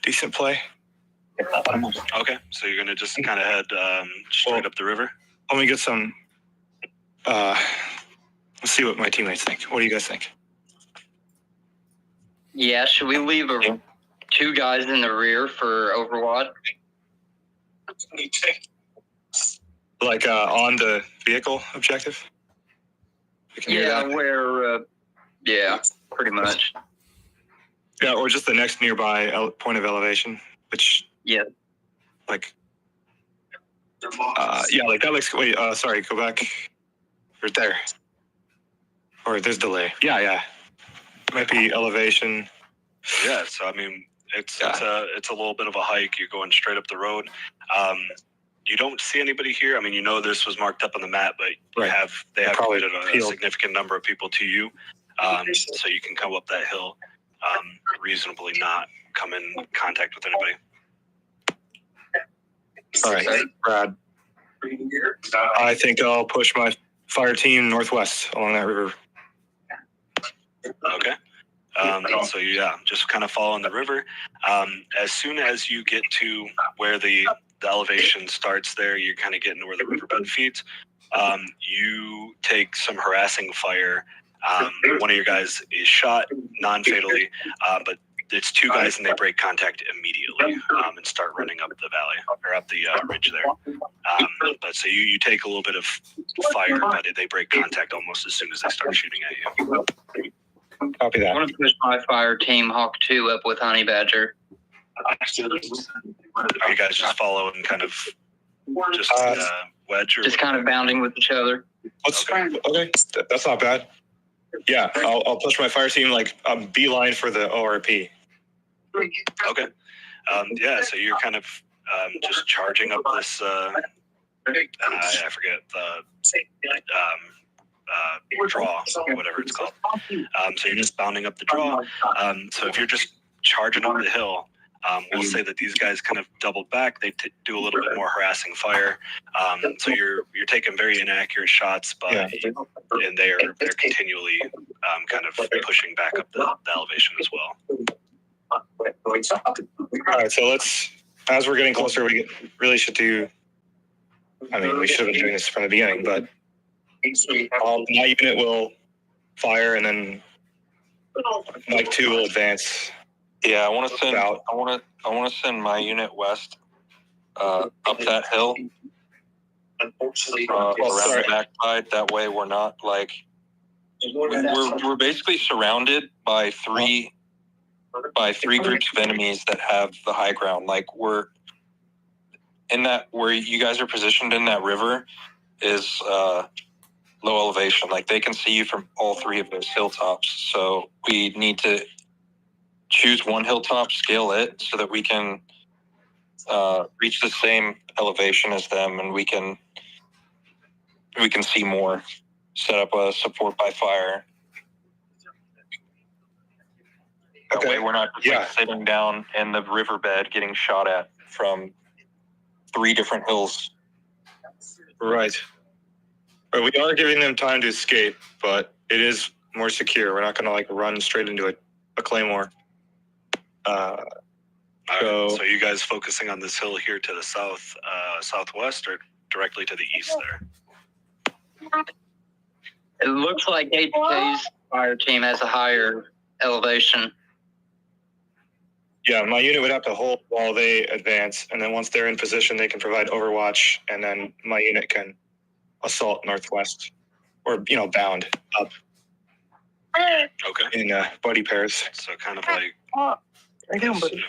decent play. Okay, so you're gonna just kind of head straight up the river. Let me get some. Let's see what my teammates think. What do you guys think? Yeah, should we leave two guys in the rear for Overwatch? Like on the vehicle objective? We can do Yeah, that. yeah, pretty much. Yeah, or just the next nearby point of elevation, which like like that looks. Wait, sorry, go back. Right there. Or there's delay. Yeah. Might be elevation. Yeah, so I mean, it's a little bit of a hike. You're going straight up the road. You don't see anybody here. I mean, this was marked up on the map, but they have committed a significant number of people to you, so you can come up that hill reasonably, not come in contact with anybody. All right, Brad. I think I'll push my fire team northwest along that river. Okay. So just kind of following the river. As soon as you get to where the elevation starts there, you're kind of getting to where the riverbed feeds. You take some harassing fire. One of your guys is shot non-fatally, but it's two guys and they break contact immediately and start running up the valley or up the ridge there. But so you take a little bit of fire, but they break contact almost as soon as they start shooting at you. Copy that. I want to push my fire team Hawk 2 up with Honey Badger. Are you guys just following kind of just wedge? Or just kind of bounding with each other. Okay, that's not bad. Yeah, I'll push my fire team like beeline for the ORP. Okay. So you're kind of just charging up this. I forget the draw, whatever it's called. So you're just bounding up the draw. So if you're just charging up the hill, we'll say that these guys kind of double back. They do a little bit more harassing fire. So you're taking very inaccurate shots, but and they're continually kind of pushing back up the elevation as well. All right, so as we're getting closer, we really should do. I mean, we should have been doing this from the beginning, but my unit will fire, and then Mike 2 will advance. Yeah, I want to send my unit west up that hill, around the backside. That way, we're not like we're basically surrounded by three groups of enemies that have the high ground. Like we're in that where you guys are positioned in that river is low elevation. Like they can see you from all three of those hilltops. So we need to choose one hilltop, scale it so that we can reach the same elevation as them, and we can see more. Set up a support by fire. That way we're not just sitting down in the riverbed getting shot at from 3 different hills. Right. We are giving them time to escape, but it is more secure. We're not going to run straight into a claymore. So you guys focusing on this hill here to the southwest, or directly to the east there? It looks like HK's fire team has a higher elevation. Yeah, my unit would have to hold while they advance, and then once they're in position, they can provide overwatch, and then my unit can assault northwest, or bound up. Okay. in buddy pairs. So kind of like. How you doing, buddy?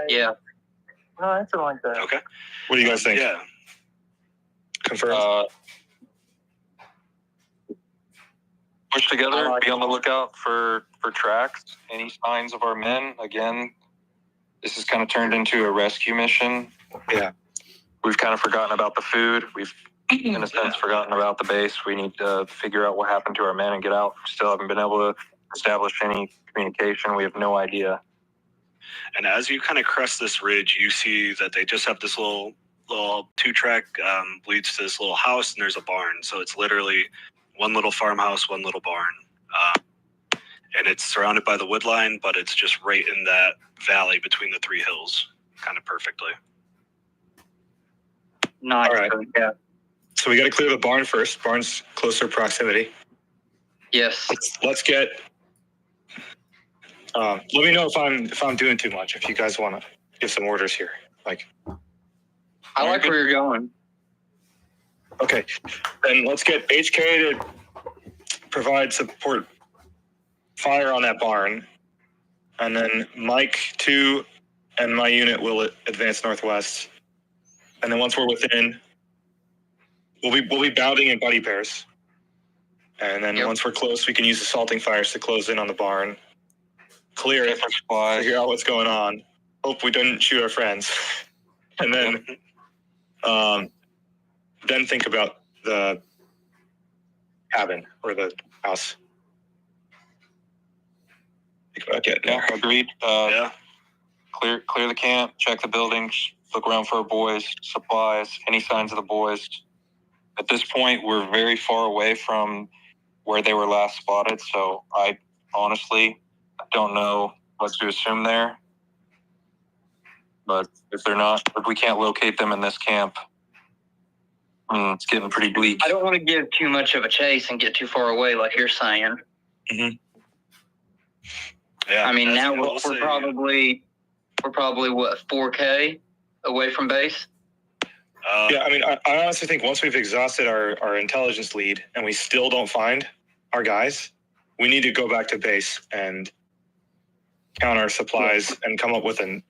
Yeah. No, it's something like that. Okay. What do you guys think? Yeah. Confirmed? Push together, I like be on the lookout for tracks, any signs of our men. Again, this has kind of turned into a rescue mission. Yeah. We've kind of forgotten about the food. We've, in a sense, forgotten about the base. We need to figure out what happened to our men and get out. Still haven't been able to establish any communication. We have no idea. And as you kind of crest this ridge, you see that they just have this little 2-track leads to this little house, and there's a barn. So it's literally one little farmhouse, one little barn. And it's surrounded by the wood line, but it's just right in that valley between the 3 hills, kind of perfectly. Nice. All right. Yeah. So we got to clear the barn first. Barn's closer proximity. Yes. Let's get. Let me know if I'm doing too much. If you guys want to give some orders here, like. I like where you're going. Okay, then let's get HK to provide support fire on that barn, and then Mike 2 and my unit will advance northwest. And then once we're within, we'll be bounding in buddy pairs. And then once we're close, we can use assaulting fires to close in on the barn, clear it, figure out what's going on. Hope we didn't shoot our friends, and then think about the cabin or the house. Think about getting Yeah, there. agreed. Yeah. Clear the camp, check the buildings, look around for our boys, supplies, any signs of the boys. At this point, we're very far away from where they were last spotted, so I honestly don't know what to assume there. But if we can't locate them in this camp, it's getting pretty bleak. I don't want to give too much of a chase and get too far away, like you're saying. Mm-hmm. Yeah. I mean, now we'll we're say, probably what, 4K away from base? Yeah, I mean, I honestly think once we've exhausted our intelligence lead and we still don't find our guys, we need to go back to base and count our supplies and come up with an.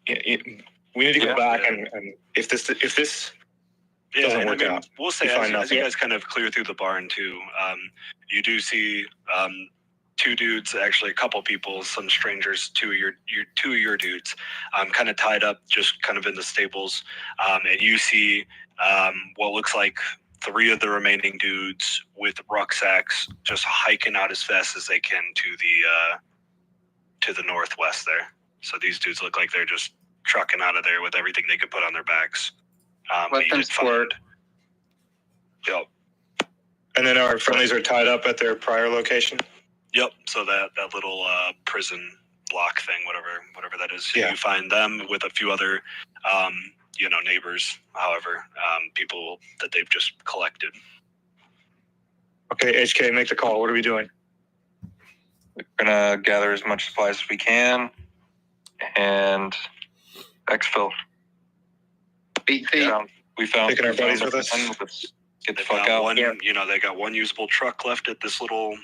We need to go back and if this doesn't work out, we'll say as you guys kind of clear through the barn too, you do see 2 dudes, actually a couple people, some strangers, 2 of your dudes, kind of tied up, just kind of in the stables, and you see what looks like 3 of the remaining dudes with rucksacks just hiking out as fast as they can to the northwest there. So these dudes look like they're just trucking out of there with everything they could put on their backs. Let them squirt. Yep. And then our friendlies are tied up at their prior location. Yep. So that little prison block thing, whatever that is. Yeah. You find them with a few other, neighbors. However, people that they've just collected. Okay, HK, make the call. What are we doing? We're gonna gather as much supplies as we can, and exfil. Beat feet. We found Taking our buddies with us. Get the They've fuck got out. one, they got one usable truck left at this little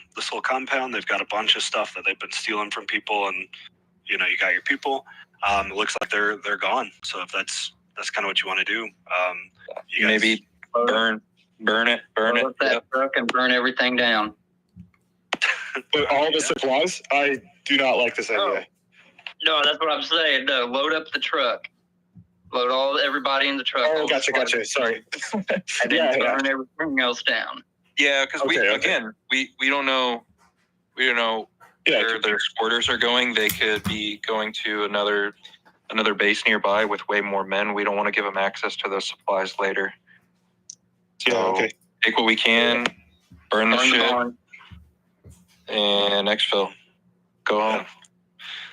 compound. They've got a bunch of stuff that they've been stealing from people, and you got your people. It looks like they're gone. So if that's kind of what you want to do, you guys, maybe burn it. Load up that truck and burn everything down. With all the supplies? I do not like this idea. No, that's what I'm saying. No, load up the truck. Load everybody in the truck. Oh, gotcha. Sorry. And then burn everything else down. Yeah, because we don't know. We don't know where their quarters are going. They could be going to another base nearby with way more men. We don't want to give them access to those supplies later. So take what we can, burn the shit, and exfil. Go home.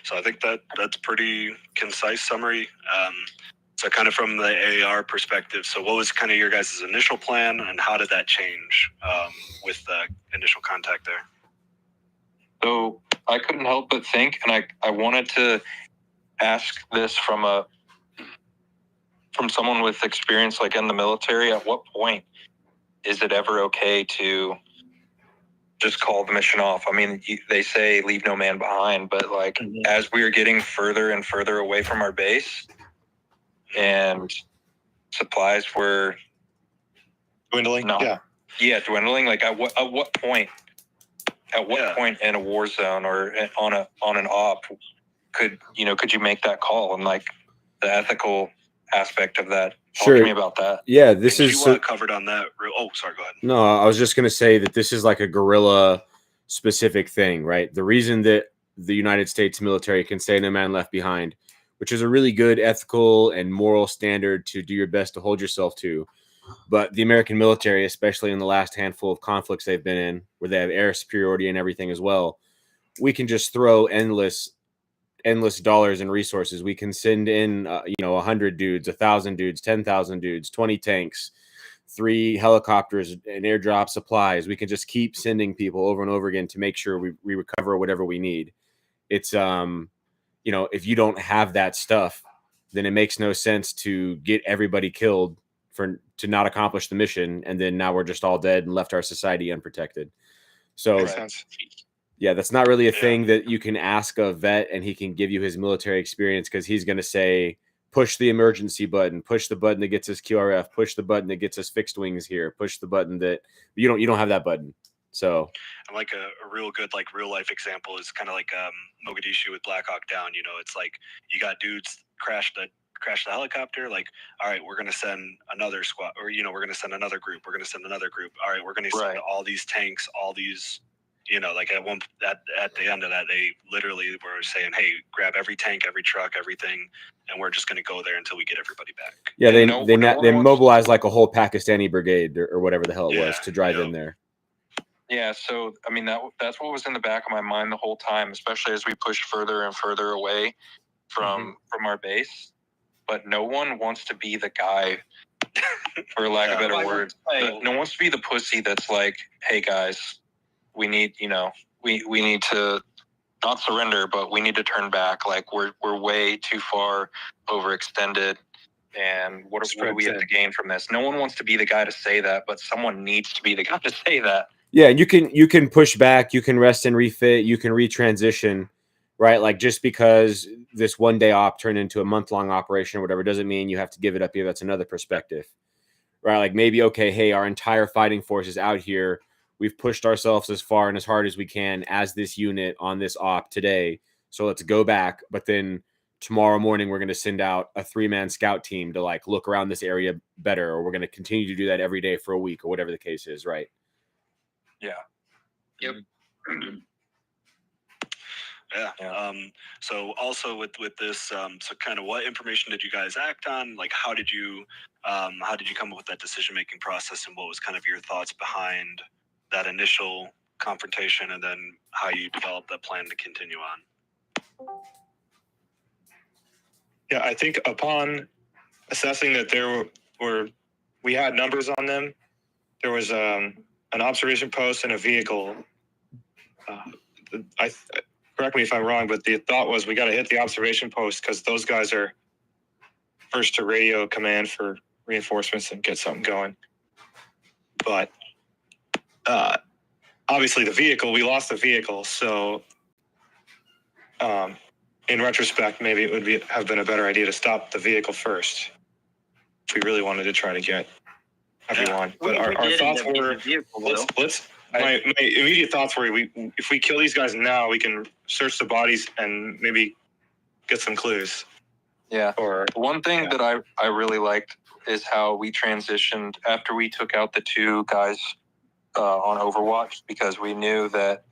So I think that's pretty concise summary. So kind of from the AAR perspective, so what was kind of your guys' initial plan, and how did that change with the initial contact there? So I couldn't help but think, and I wanted to ask this from someone with experience like in the military. At what point is it ever okay to just call the mission off? I mean, they say leave no man behind, but like as we are getting further and further away from our base and supplies were dwindling. Dwindling. Like at what point in a war zone or on an op could you make that call, and like the ethical aspect of that? Sure. Talk to me about that. Yeah, this is covered on that. Oh, sorry, go ahead. No, I was just going to say that this is like a guerrilla specific thing, right? The reason that the United States military can say no man left behind, which is a really good ethical and moral standard to do your best to hold yourself to. But the American military, especially in the last handful of conflicts they've been in, where they have air superiority and everything as well, we can just throw endless dollars and resources. We can send in, 100 dudes, 1,000 dudes, 10,000 dudes, 20 tanks, 3 helicopters, and airdrop supplies. We can just keep sending people over and over again to make sure we recover whatever we need. It's, if you don't have that stuff, then it makes no sense to get everybody killed to not accomplish the mission. And then now we're just all dead and left our society unprotected. So Makes sense. Yeah, that's not really a thing that you can ask a vet and he can give you his military experience, because he's going to say, push the emergency button, push the button that gets us QRF, push the button that gets us fixed wings here, push the button that you don't have that button. So like a real good real life example is kind of like Mogadishu with Black Hawk Down. It's like you got dudes crash the helicopter. Like, all right, we're gonna send another squad, or we're gonna send another group. We're gonna send another group. All right, we're gonna send all these tanks, all these. At the end of that, they literally were saying, "Hey, grab every tank, every truck, everything, and we're just going to go there until we get everybody back." Yeah, they mobilized like a whole Pakistani brigade or whatever the hell it was to drive in there. Yeah, so I mean that's what was in the back of my mind the whole time, especially as we pushed further and further away from our base. But no one wants to be the guy, for lack of better words. No one wants to be the pussy that's like, "Hey guys, we need, we need to not surrender, but we need to turn back. Like we're way too far overextended, and what do we have to gain from this?" No one wants to be the guy to say that, but someone needs to be the guy to say that. Yeah, you can push back, you can rest and refit, you can retransition, right? Like just because this one day op turned into a month-long operation or whatever doesn't mean you have to give it up here. That's another perspective, right? Like maybe, okay, hey, our entire fighting force is out here. We've pushed ourselves as far and as hard as we can as this unit on this op today. So let's go back. But then tomorrow morning, we're going to send out a 3-man scout team to look around this area better, or we're going to continue to do that every day for a week or whatever the case is. Right. Yeah. Yep. Yeah. So also with this, so kind of what information did you guys act on? Like, how did you come up with that decision-making process, and what was kind of your thoughts behind that initial confrontation, and then how you developed that plan to continue on? Yeah, I think upon assessing that we had numbers on them, there was an observation post and a vehicle. Correct me if I'm wrong, but the thought was we got to hit the observation post because those guys are first to radio command for reinforcements and get something going. But obviously we lost the vehicle. So in retrospect, maybe it would have been a better idea to stop the vehicle first if we really wanted to try to get everyone. But our thoughts were, my immediate thoughts were, if we kill these guys now, we can search the bodies and maybe get some clues. Yeah. One thing that I really liked is how we transitioned after we took out the 2 guys on Overwatch, because we knew that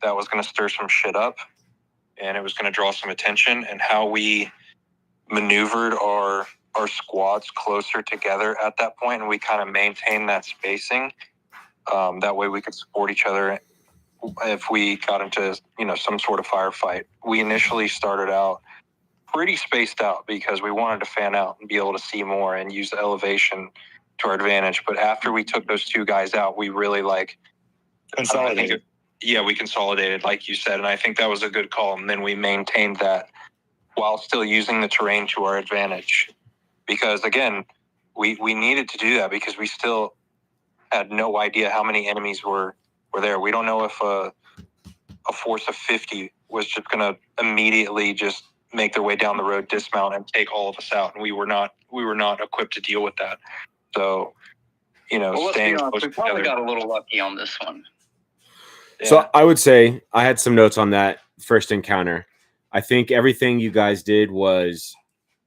was going to stir some shit up and it was going to draw some attention, and how we maneuvered our squads closer together at that point, and we kind of maintained that spacing. That way we could support each other if we got into some sort of firefight. We initially started out pretty spaced out because we wanted to fan out and be able to see more and use the elevation to our advantage. But after we took those 2 guys out, we really consolidated. We consolidated, like you said, and I think that was a good call. And then we maintained that while still using the terrain to our advantage, because again, we needed to do that because we still had no idea how many enemies were there. We don't know if a force of 50 was just going to immediately just make their way down the road, dismount, and take all of us out. And we were not equipped to deal with that. So, let's staying be honest, close we probably together. got a little lucky on this one. Yeah. So I would say I had some notes on that first encounter. I think everything you guys did was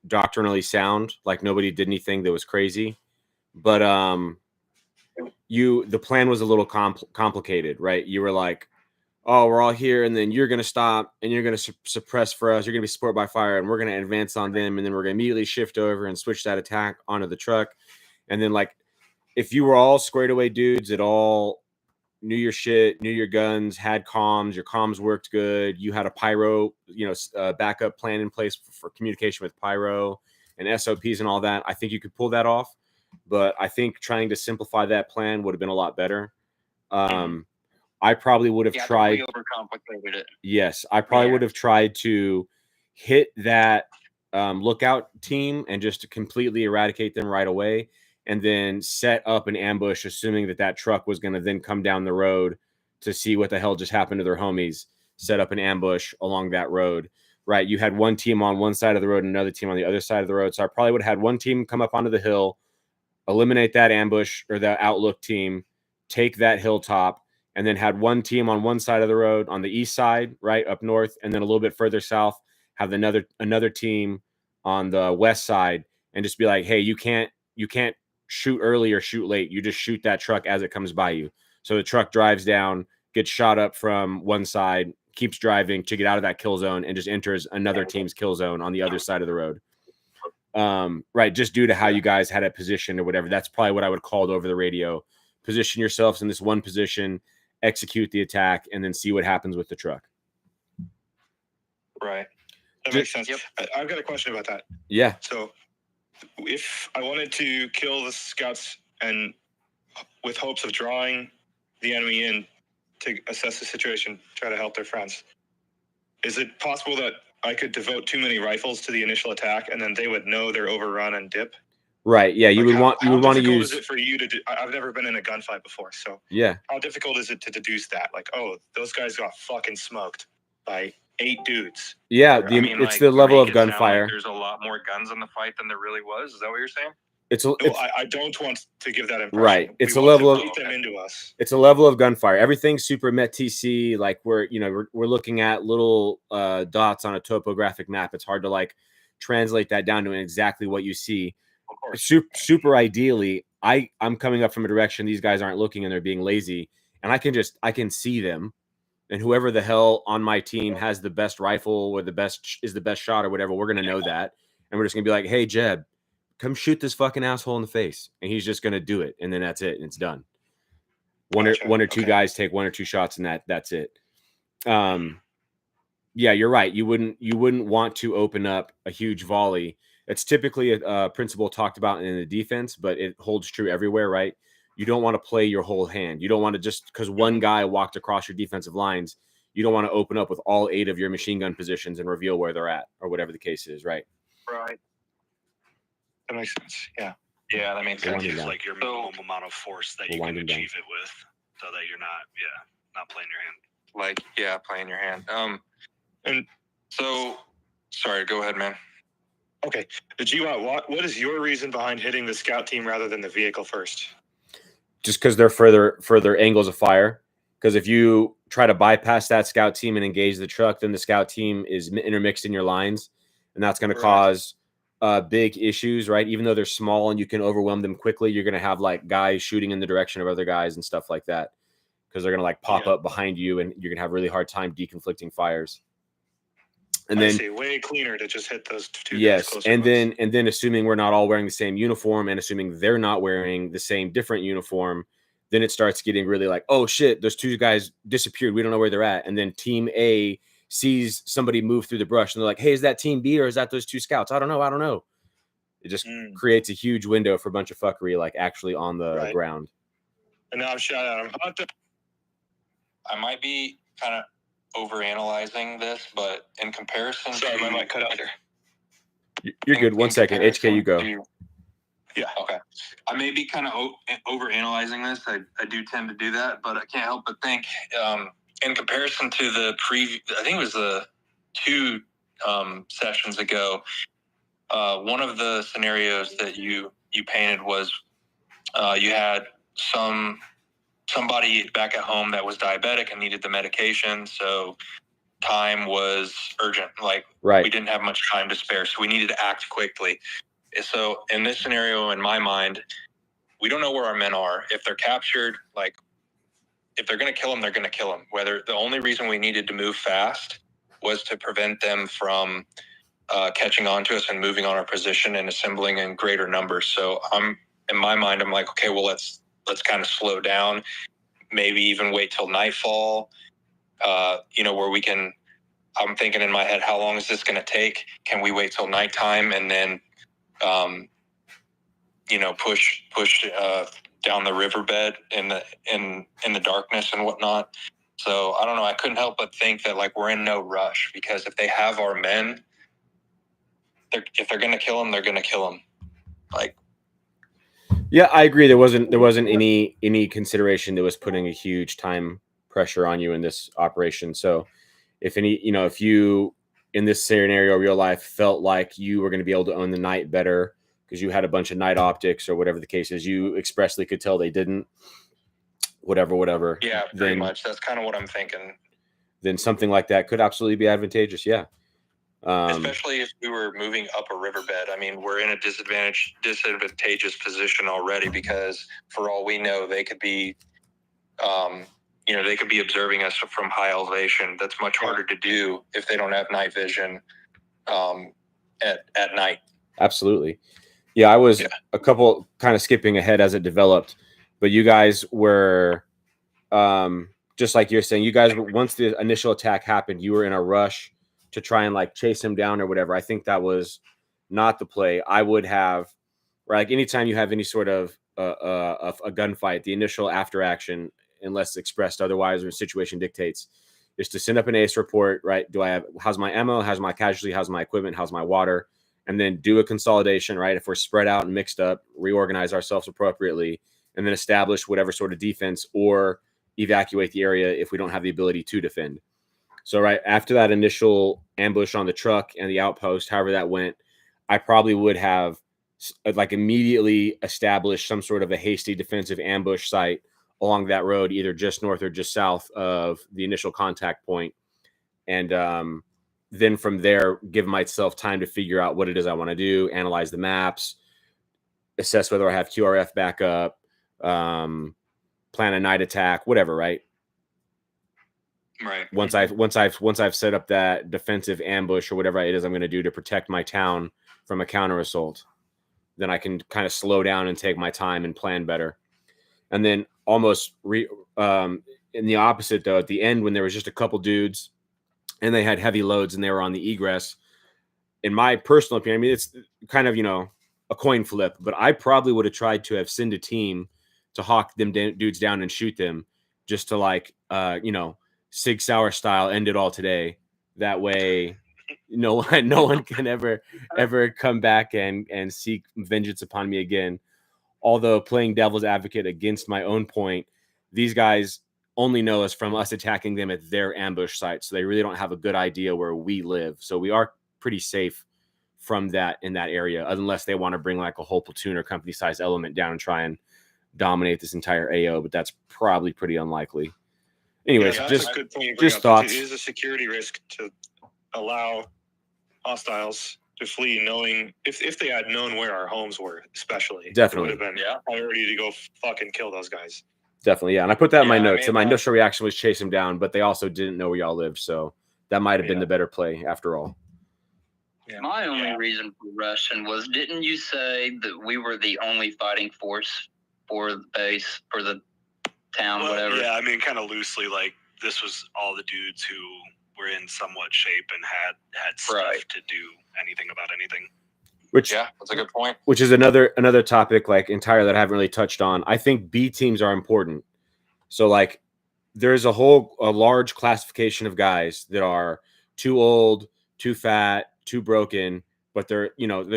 doctrinally sound. Like nobody did anything that was crazy, but the plan was a little complicated, right? You were like, oh, we're all here, and then you're going to stop, and you're going to suppress for us. You're going to be support by fire, and we're going to advance on them, and then we're going to immediately shift over and switch that attack onto the truck. And then, like, if you were all squared away dudes that all knew your shit, knew your guns, had comms, your comms worked good, you had a pyro, backup plan in place for communication with pyro and SOPs and all that, I think you could pull that off. But I think trying to simplify that plan would have been a lot better. I probably would have tried. We overcomplicated it. Yes, I probably would have tried to hit that lookout team and just to completely eradicate them right away, and then set up an ambush, assuming that truck was going to then come down the road to see what the hell just happened to their homies. Set up an ambush along that road. Right, you had one team on one side of the road and another team on the other side of the road. So I probably would have had one team come up onto the hill, eliminate that ambush or that outlook team, take that hilltop, and then had one team on one side of the road on the east side, right up north, and then a little bit further south, have another team on the west side, and just be like, hey, you can't shoot early or shoot late. You just shoot that truck as it comes by you. So the truck drives down, gets shot up from one side, keeps driving to get out of that kill zone, and just enters another team's kill zone on the other side of the road. Right, just due to how you guys had it positioned or whatever. That's probably what I would call it over the radio. Position yourselves in this one position, execute the attack, and then see what happens with the truck. Right. That makes sense. Yep. I've got a question about that. Yeah. So if I wanted to kill the scouts and with hopes of drawing the enemy in to assess the situation, try to help their friends, is it possible that I could devote too many rifles to the initial attack and then they would know they're overrun and dip? Right. Yeah. You would want to use. How difficult is it for you to do? I've never been in a gunfight before, so yeah. How difficult is it to deduce that? Like, oh, those guys got fucking smoked by 8 dudes. Yeah. It's the level of make it sound gunfire. like there's a lot more guns in the fight than there really was. Is that what you're saying? I don't want to give that impression. Right. It's we a want level to of beat them into us. It's a level of gunfire. Everything's super met TC. Like we're looking at little dots on a topographic map. It's hard to like translate that down to exactly what you see. Of course. Super ideally, I'm coming up from a direction these guys aren't looking and they're being lazy, and I can see them, and whoever the hell on my team has the best rifle or the best shot or whatever, we're gonna know that, and we're just gonna be like, hey Jeb, come shoot this fucking asshole in the face, and he's just gonna do it, and then that's it, and it's done. One or two guys take 1 or 2 shots, and that's it. Yeah, you're right. You wouldn't want to open up a huge volley. It's typically a principle talked about in the defense, but it holds true everywhere, right? You don't want to play your whole hand. You don't want to just because one guy walked across your defensive lines, you don't want to open up with all 8 of your machine gun positions and reveal where they're at or whatever the case is, right? Right. That makes sense. Yeah. Yeah, that makes sense. Use like your minimum amount of force that you can achieve it with, so that you're not playing your hand. Like, playing your hand. And so, sorry, go ahead, man. Okay, the GWOT, what is your reason behind hitting the scout team rather than the vehicle first? Just because they're further angles of fire. Because if you try to bypass that scout team and engage the truck, then the scout team is intermixed in your lines, and that's going to cause big issues, right? Even though they're small and you can overwhelm them quickly, you're going to have like guys shooting in the direction of other guys and stuff like that, because they're going to like pop up behind you, and you're going to have a really hard time deconflicting fires. And then way cleaner to just hit those 2 yes, closer and ones. then assuming we're not all wearing the same uniform, and assuming they're not wearing the same different uniform, then it starts getting really like, oh shit, those 2 guys disappeared, we don't know where they're at. And then team A sees somebody move through the brush, and they're like, hey, is that team B or is that those 2 scouts? I don't know. It just creates a huge window for a bunch of fuckery, like actually on the ground. And now I'm shot at. I might be kind of overanalyzing this, but in comparison, Sorry, my mic cut out there. You're good. 1 second. HK, you go. Yeah. Okay. I may be kind of over analyzing this. I do tend to do that, but I can't help but think, in comparison to the I think it was the 2 sessions ago, one of the scenarios that you painted was you had somebody back at home that was diabetic and needed the medication, so time was urgent. Like, we didn't have much time to spare, so we needed to act quickly. So in this scenario, in my mind, we don't know where our men are. If they're captured, like, if they're going to kill them, they're going to kill them. Whether the only reason we needed to move fast was to prevent them from catching on to us and moving on our position and assembling in greater numbers. So in my mind, I'm like, okay, well, let's kind of slow down, maybe even wait till nightfall, where we can, I'm thinking in my head, how long is this going to take? Can we wait till nighttime and then, push down the riverbed in the darkness and whatnot? So I don't know. I couldn't help but think that, like, we're in no rush, because if they have our men, if they're going to kill them, they're going to kill them. Like, yeah, I agree. There wasn't any consideration that was putting a huge time pressure on you in this operation. So if you in this scenario, real life, felt like you were going to be able to own the night better because you had a bunch of night optics or whatever the case is, you expressly could tell they didn't. Whatever. Yeah, pretty much. That's kind of what I'm thinking. Then something like that could absolutely be advantageous. Yeah. Especially if we were moving up a riverbed. I mean, we're in a disadvantageous position already, because for all we know, they could be, they could be observing us from high elevation. That's much harder to do if they don't have night vision at night. Absolutely. Yeah, I was a couple kind of skipping ahead as it developed, but you guys were, just like you're saying, you guys were, once the initial attack happened, you were in a rush to try and like chase him down or whatever. I think that was not the play. I would have, like, anytime you have any sort of a gunfight, the initial after action, unless expressed otherwise or the situation dictates, is to send up an ACE report, right? How's my ammo? How's my casualty? How's my equipment? How's my water? And then do a consolidation, right? If we're spread out and mixed up, reorganize ourselves appropriately, and then establish whatever sort of defense or evacuate the area if we don't have the ability to defend. So right after that initial ambush on the truck and the outpost, however that went, I probably would have like immediately established some sort of a hasty defensive ambush site along that road, either just north or just south of the initial contact point. And then from there, give myself time to figure out what it is I want to do, analyze the maps, assess whether I have QRF backup, plan a night attack, whatever, right? Right. Once I've set up that defensive ambush or whatever it is I'm going to do to protect my town from a counter assault, then I can kind of slow down and take my time and plan better. And then almost in the opposite though, at the end when there was just a couple dudes and they had heavy loads and they were on the egress, in my personal opinion, I mean, it's kind of, a coin flip, but I probably would have tried to have sent a team to hawk them dudes down and shoot them just to like, Sig Sauer style, end it all today. That way, no one can ever come back and seek vengeance upon me again. Although playing devil's advocate against my own point, these guys only know us from us attacking them at their ambush site, so they really don't have a good idea where we live. So we are pretty safe from that in that area, unless they want to bring like a whole platoon or company size element down and try and dominate this entire AO, but that's probably pretty unlikely. Anyways, that's a good point you bring just up. thoughts. It is a security risk to allow hostiles to flee, knowing if they had known where our homes were, especially, Definitely. it would have been priority to go fucking kill those guys. Definitely, yeah. And I put that in my notes. And my initial reaction was chase them down, but they also didn't know where y'all lived, so that might have been the better play after all. Yeah. My only reason for rushing was, didn't you say that we were the only fighting force for the base, for the town, whatever? Yeah, I mean, kind of loosely, like, this was all the dudes who were in somewhat shape and had stuff to do anything about anything. Which, that's a good point. Which is another topic, like, entirely that I haven't really touched on. I think B teams are important. So, like, there's a large classification of guys that are too old, too fat, too broken, but they're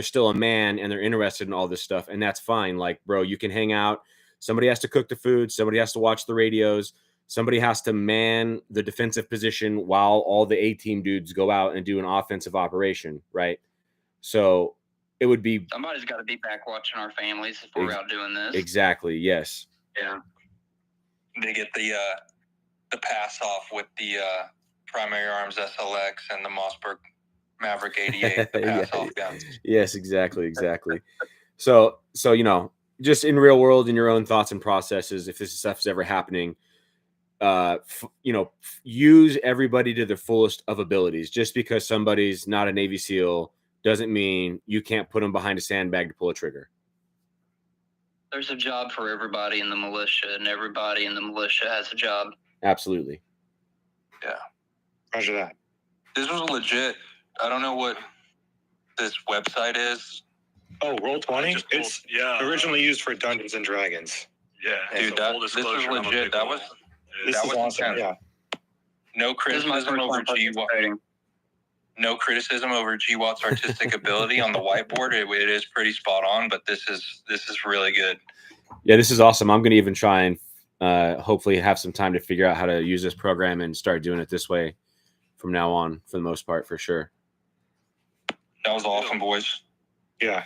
still a man and they're interested in all this stuff, and that's fine. Like, bro, you can hang out. Somebody has to cook the food. Somebody has to watch the radios. Somebody has to man the defensive position while all the A-team dudes go out and do an offensive operation, right? So it would be somebody's got to be back watching our families if we're out doing this. Exactly. Yes. Yeah. They get the pass off with the Primary Arms SLX and the Mossberg Maverick 88, the pass off guns. Yes, exactly. So just in real world, in your own thoughts and processes, if this stuff's ever happening, use everybody to their fullest of abilities. Just because somebody's not a Navy SEAL doesn't mean you can't put them behind a sandbag to pull a trigger. There's a job for everybody in the militia, and everybody in the militia has a job. Absolutely. Yeah. Roger that. This was legit. I don't know what this website is. Oh, Roll20? It's originally used for Dungeons and Dragons. Yeah, dude, this was legit. That was awesome. Yeah. No criticism over GWOT. No criticism over GWOT's artistic ability on the whiteboard. It is pretty spot on, but this is really good. Yeah, this is awesome. I'm going to even try and hopefully have some time to figure out how to use this program and start doing it this way from now on, for the most part, for sure. That was awesome, boys. Yeah.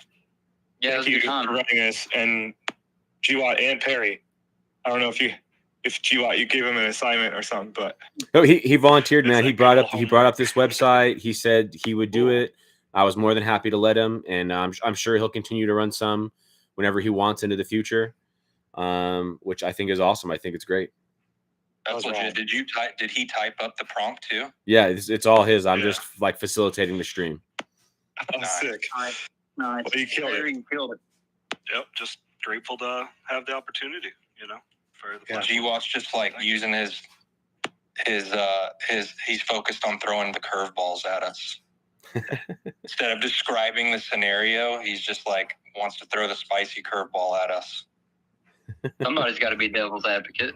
Yeah, Thank you for running this, and GWOT and Perry. I don't know if GWOT, you gave him an assignment or something, but no, he volunteered, man. He brought up this website. He said he would do it. I was more than happy to let him, and I'm sure he'll continue to run some whenever he wants into the future, which I think is awesome. I think it's great. That's legit. Did he type up the prompt too? Yeah, it's all his. I'm just like facilitating the stream. Sick. Nice. Well, you killed it. Yep, just grateful to have the opportunity, for the GWOT's just like using his he's focused on throwing the curveballs at us. Instead of describing the scenario, he's just like wants to throw the spicy curveball at us. Somebody's got to be devil's advocate.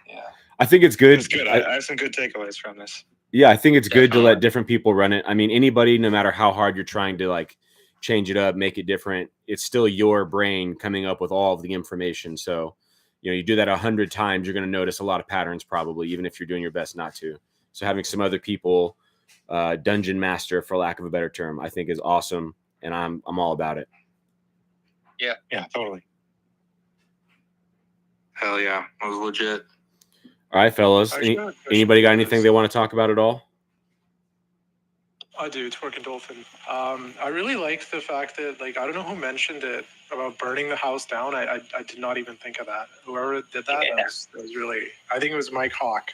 Yeah. I think it's good. It's good. I have some good takeaways from this. Yeah, I think it's good to let different people run it. I mean, anybody, no matter how hard you're trying to like change it up, make it different, it's still your brain coming up with all of the information. So, you do that 100 times, you're going to notice a lot of patterns probably, even if you're doing your best not to. So having some other people, dungeon master, for lack of a better term, I think is awesome. And I'm all about it. Yeah. Yeah, totally. Hell yeah. It was legit. All right, fellas. Anybody got anything they want to talk about at all? I do. Twerk and Dolphin. I really liked the fact that, I don't know who mentioned it about burning the house down. I did not even think of that. Whoever did that, that was really, I think it was Mike Hawk.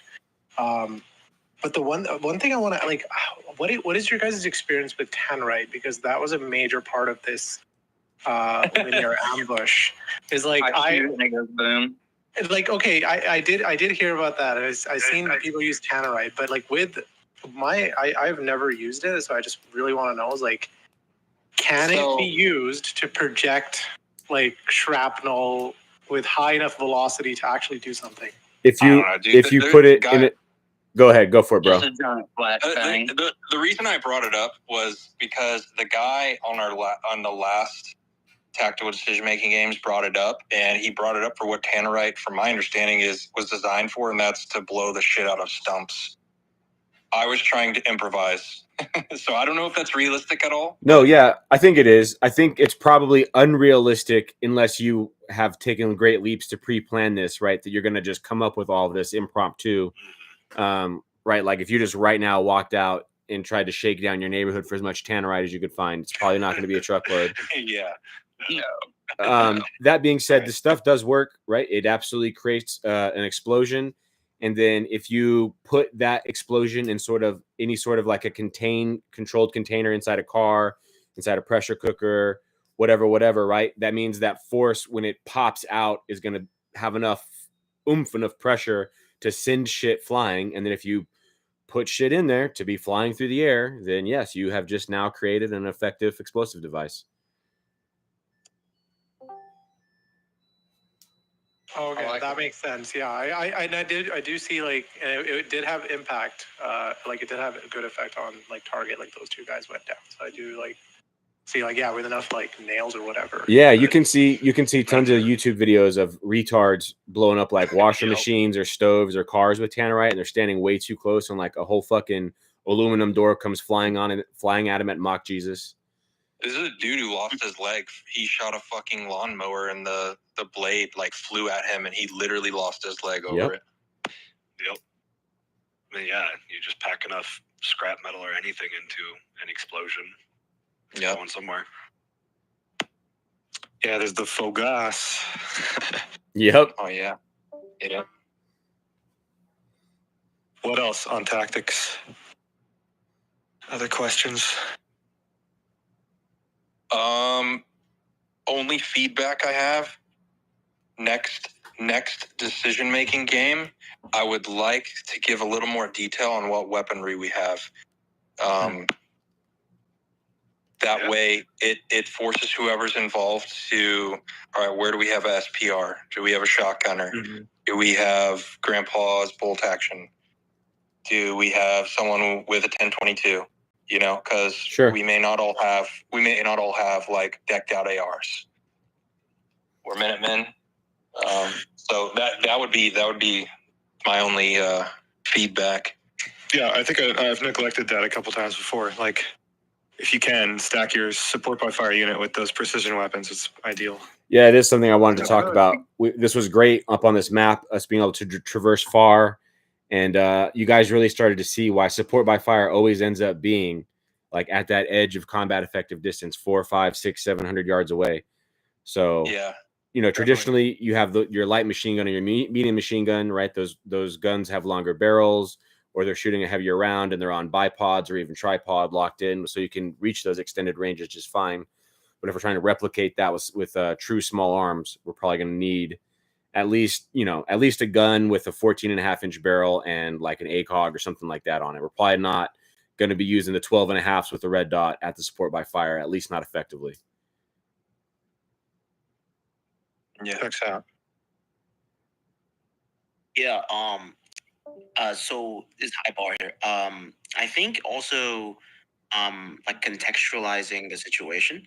But the one thing I want to, what is your guys' experience with Tannerite? Because that was a major part of this linear ambush. Is I shoot and it goes boom. Okay, I did hear about that. I seen people use Tannerite, but with I've never used it, so I just really want to know can it be used to project shrapnel with high enough velocity to actually do something? If you put it in it, go ahead, go for it, bro. Just a giant flat bang. The reason I brought it up was because the guy on the last tactical decision-making games brought it up, and he brought it up for what Tannerite, from my understanding, was designed for, and that's to blow the shit out of stumps. I was trying to improvise, so I don't know if that's realistic at all. No, yeah, I think it is. I think it's probably unrealistic unless you have taken great leaps to pre-plan this, right? That you're going to just come up with all of this impromptu, right? Like if you just right now walked out and tried to shake down your neighborhood for as much Tannerite as you could find, it's probably not going to be a truckload. Yeah. That being said, the stuff does work, right? It absolutely creates an explosion. And then if you put that explosion in any sort of like a controlled container inside a car, inside a pressure cooker, whatever, right? That means that force, when it pops out, is going to have enough oomph, enough pressure to send shit flying. And then if you put shit in there to be flying through the air, then yes, you have just now created an effective explosive device. Okay, that makes sense. Yeah, I do see it did have impact. It did have a good effect on target. Those two guys went down. So I do See, like, yeah, with enough like nails or whatever. Yeah, you But- can see tons of YouTube videos of retards blowing up like washer Yep. machines or stoves or cars with tannerite, and they're standing way too close, and like a whole fucking aluminum door comes flying at him at Mock Jesus. This is a dude who lost his leg. He shot a fucking lawnmower and the blade like flew at him and he literally lost his leg over it. Yep. I mean, yeah, you just pack enough scrap metal or anything into an explosion. It's Yep. going somewhere. Yeah, there's the faux gas. Yep. Oh yeah. Yeah. What else on tactics? Other questions? Only feedback I have. Next decision making game, I would like to give a little more detail on what weaponry we have. That way, it forces whoever's involved to, all right, where do we have a SPR? Do we have a shotgunner? Mm-hmm. Do we have Grandpa's bolt action? Do we have someone with a 1022? You know, because Sure. we may not all have like decked out ARs or Minutemen. So that would be my only feedback. Yeah, I think I've neglected that a couple times before. Like, if you can, stack your support by fire unit with those precision weapons. It's ideal. Yeah, it is something I wanted to talk about. This was great up on this map, us being able to traverse far. And you guys really started to see why support by fire always ends up being like at that edge of combat effective distance, 4, 5, 6, 700 yards away. So, Yeah. you know, traditionally you have your light machine gun and your medium machine gun, right? Those guns have longer barrels, or they're shooting a heavier round and they're on bipods or even tripod locked in. So you can reach those extended ranges just fine. But if we're trying to replicate that with true small arms, we're probably going to need at least a gun with a 14.5-inch barrel and like an ACOG or something like that on it. We're probably not going to be using the 12.5s with the red dot at the support by fire, at least not effectively. Yeah. Checks out. Yeah. So this is high bar here. I think also, like contextualizing the situation,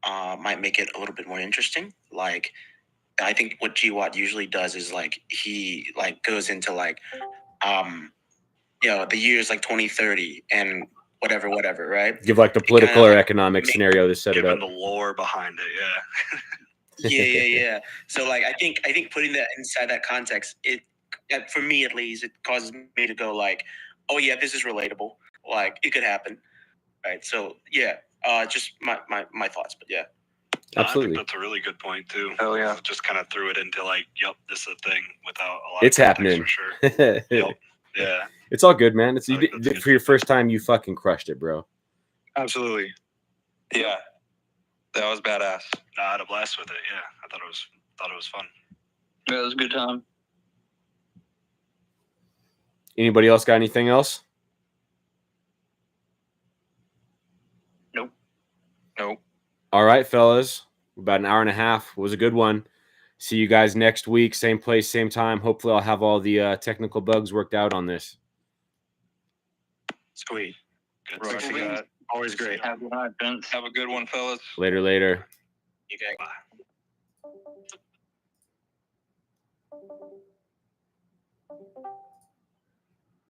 might make it a little bit more interesting. Like, I think what GWOT usually does is like he like goes into like, the years like 2030 and whatever, right? Give like the political kinda, or like, economic scenario to set it Given up. the lore behind it, yeah. Yeah. So like, I think putting that inside that context, for me at least, it causes me to go like, oh yeah, this is relatable. Like it could happen, right? So yeah, just my thoughts, but yeah. Absolutely. I think that's a really good point too. Oh yeah. Just kind of threw it into like, yep, this is a thing without a lot It's of context happening. for sure. Yep. Yeah. It's all good, man. It's I think that's good. for your first time, you fucking crushed it, bro. Absolutely. Yeah. That was badass. I had a blast with it. Yeah, I thought it was fun. Yeah, it was a good time. Anybody else got anything else? Nope. All right, fellas. About an hour and a half. It was a good one. See you guys next week. Same place, same time. Hopefully I'll have all the technical bugs worked out on this. Sweet. Good Right. to see you. Always great. Have a good night, Vince. Have a good one, fellas. Later. You guys. Bye.